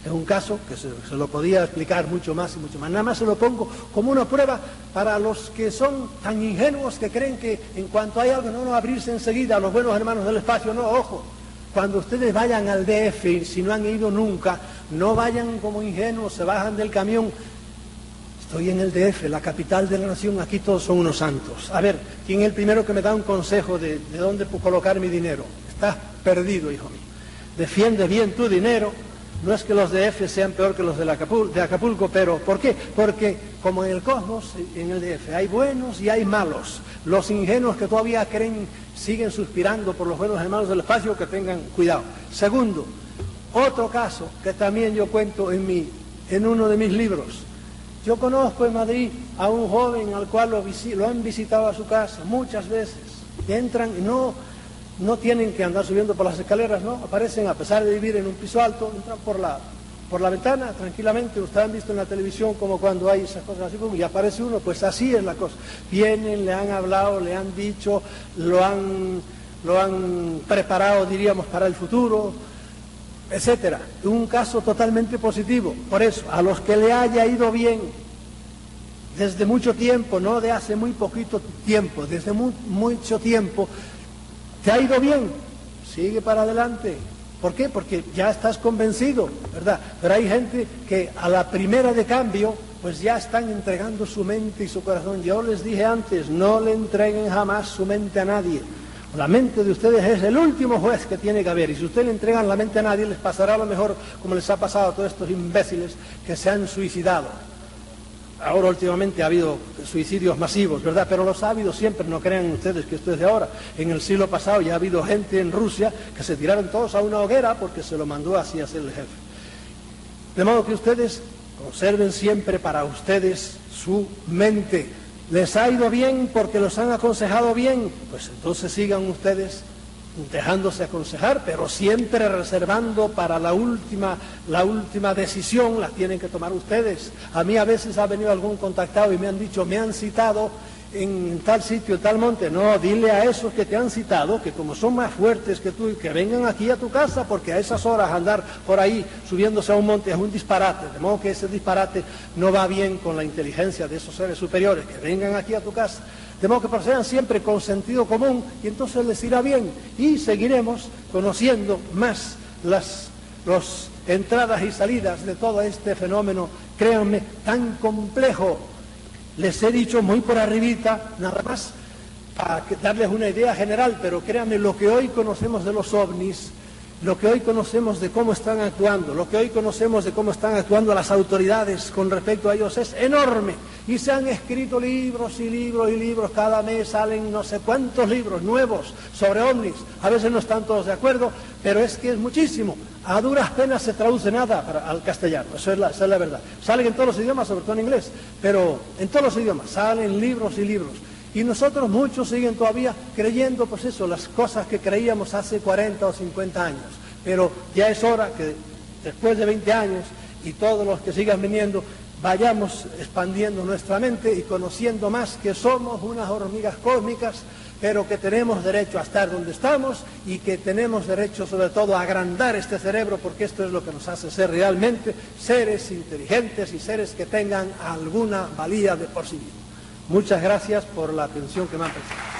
es un caso que se lo podía explicar mucho más y mucho más. Nada más se lo pongo como una prueba para los que son tan ingenuos que creen que en cuanto hay algo, no abrirse enseguida a los buenos hermanos del espacio. No, ojo, cuando ustedes vayan al DF, si no han ido nunca, no vayan como ingenuos, se bajan del camión. Estoy en el DF, la capital de la nación, aquí todos son unos santos. A ver, ¿quién es el primero que me da un consejo de dónde colocar mi dinero? Estás perdido, hijo mío. Defiende bien tu dinero. No es que los DF sean peor que los de Acapulco, pero ¿por qué? Porque como en el cosmos, en el DF, hay buenos y hay malos. Los ingenuos que todavía creen, siguen suspirando por los buenos hermanos del espacio, que tengan cuidado. Segundo, otro caso que también yo cuento en uno de mis libros. Yo conozco en Madrid a un joven al cual lo han visitado a su casa muchas veces. Entran y no tienen que andar subiendo por las escaleras, ¿no? Aparecen, a pesar de vivir en un piso alto, entran por la ventana tranquilamente. Ustedes han visto en la televisión como cuando hay esas cosas así, y aparece uno, pues así es la cosa. Vienen, le han hablado, le han dicho, lo han preparado, diríamos, para el futuro, etcétera. Un caso totalmente positivo. Por eso, a los que le haya ido bien desde mucho tiempo, no de hace muy poquito tiempo, desde mucho tiempo, ¿te ha ido bien? Sigue para adelante. ¿Por qué? Porque ya estás convencido, ¿verdad? Pero hay gente que a la primera de cambio, pues ya están entregando su mente y su corazón. Yo les dije antes, no le entreguen jamás su mente a nadie. La mente de ustedes es el último juez que tiene que haber, y si ustedes le entregan la mente a nadie, les pasará lo mejor como les ha pasado a todos estos imbéciles que se han suicidado. Ahora últimamente ha habido suicidios masivos, ¿verdad? Pero los ha habido siempre, no crean ustedes que esto es de ahora. En el siglo pasado ya ha habido gente en Rusia que se tiraron todos a una hoguera porque se lo mandó así a hacer el jefe. De modo que ustedes conserven siempre para ustedes su mente. ¿Les ha ido bien porque los han aconsejado bien? Pues entonces sigan ustedes dejándose aconsejar, pero siempre reservando para la última decisión, la tienen que tomar ustedes. A mí a veces ha venido algún contactado y me han dicho, me han citado en tal sitio, en tal monte. No, dile a esos que te han citado, que como son más fuertes que tú, que vengan aquí a tu casa, porque a esas horas andar por ahí subiéndose a un monte es un disparate. De modo que ese disparate no va bien con la inteligencia de esos seres superiores, que vengan aquí a tu casa. De modo que procedan siempre con sentido común, y entonces les irá bien, y seguiremos conociendo más las entradas y salidas de todo este fenómeno, créanme, tan complejo. Les he dicho muy por arribita, nada más, para darles una idea general, pero créanme, lo que hoy conocemos de los ovnis, lo que hoy conocemos de cómo están actuando, lo que hoy conocemos de cómo están actuando las autoridades con respecto a ellos es enorme. Y se han escrito libros y libros y libros, cada mes salen no sé cuántos libros nuevos sobre ovnis. A veces no están todos de acuerdo, pero es que es muchísimo. A duras penas se traduce nada al castellano, esa es la verdad. Salen en todos los idiomas, sobre todo en inglés, pero en todos los idiomas salen libros y libros. Y nosotros, muchos siguen todavía creyendo, pues eso, las cosas que creíamos hace 40 o 50 años. Pero ya es hora que después de 20 años y todos los que sigan viniendo, vayamos expandiendo nuestra mente y conociendo más que somos unas hormigas cósmicas, pero que tenemos derecho a estar donde estamos y que tenemos derecho sobre todo a agrandar este cerebro, porque esto es lo que nos hace ser realmente seres inteligentes y seres que tengan alguna valía de por sí mismos. Muchas gracias por la atención que me han prestado.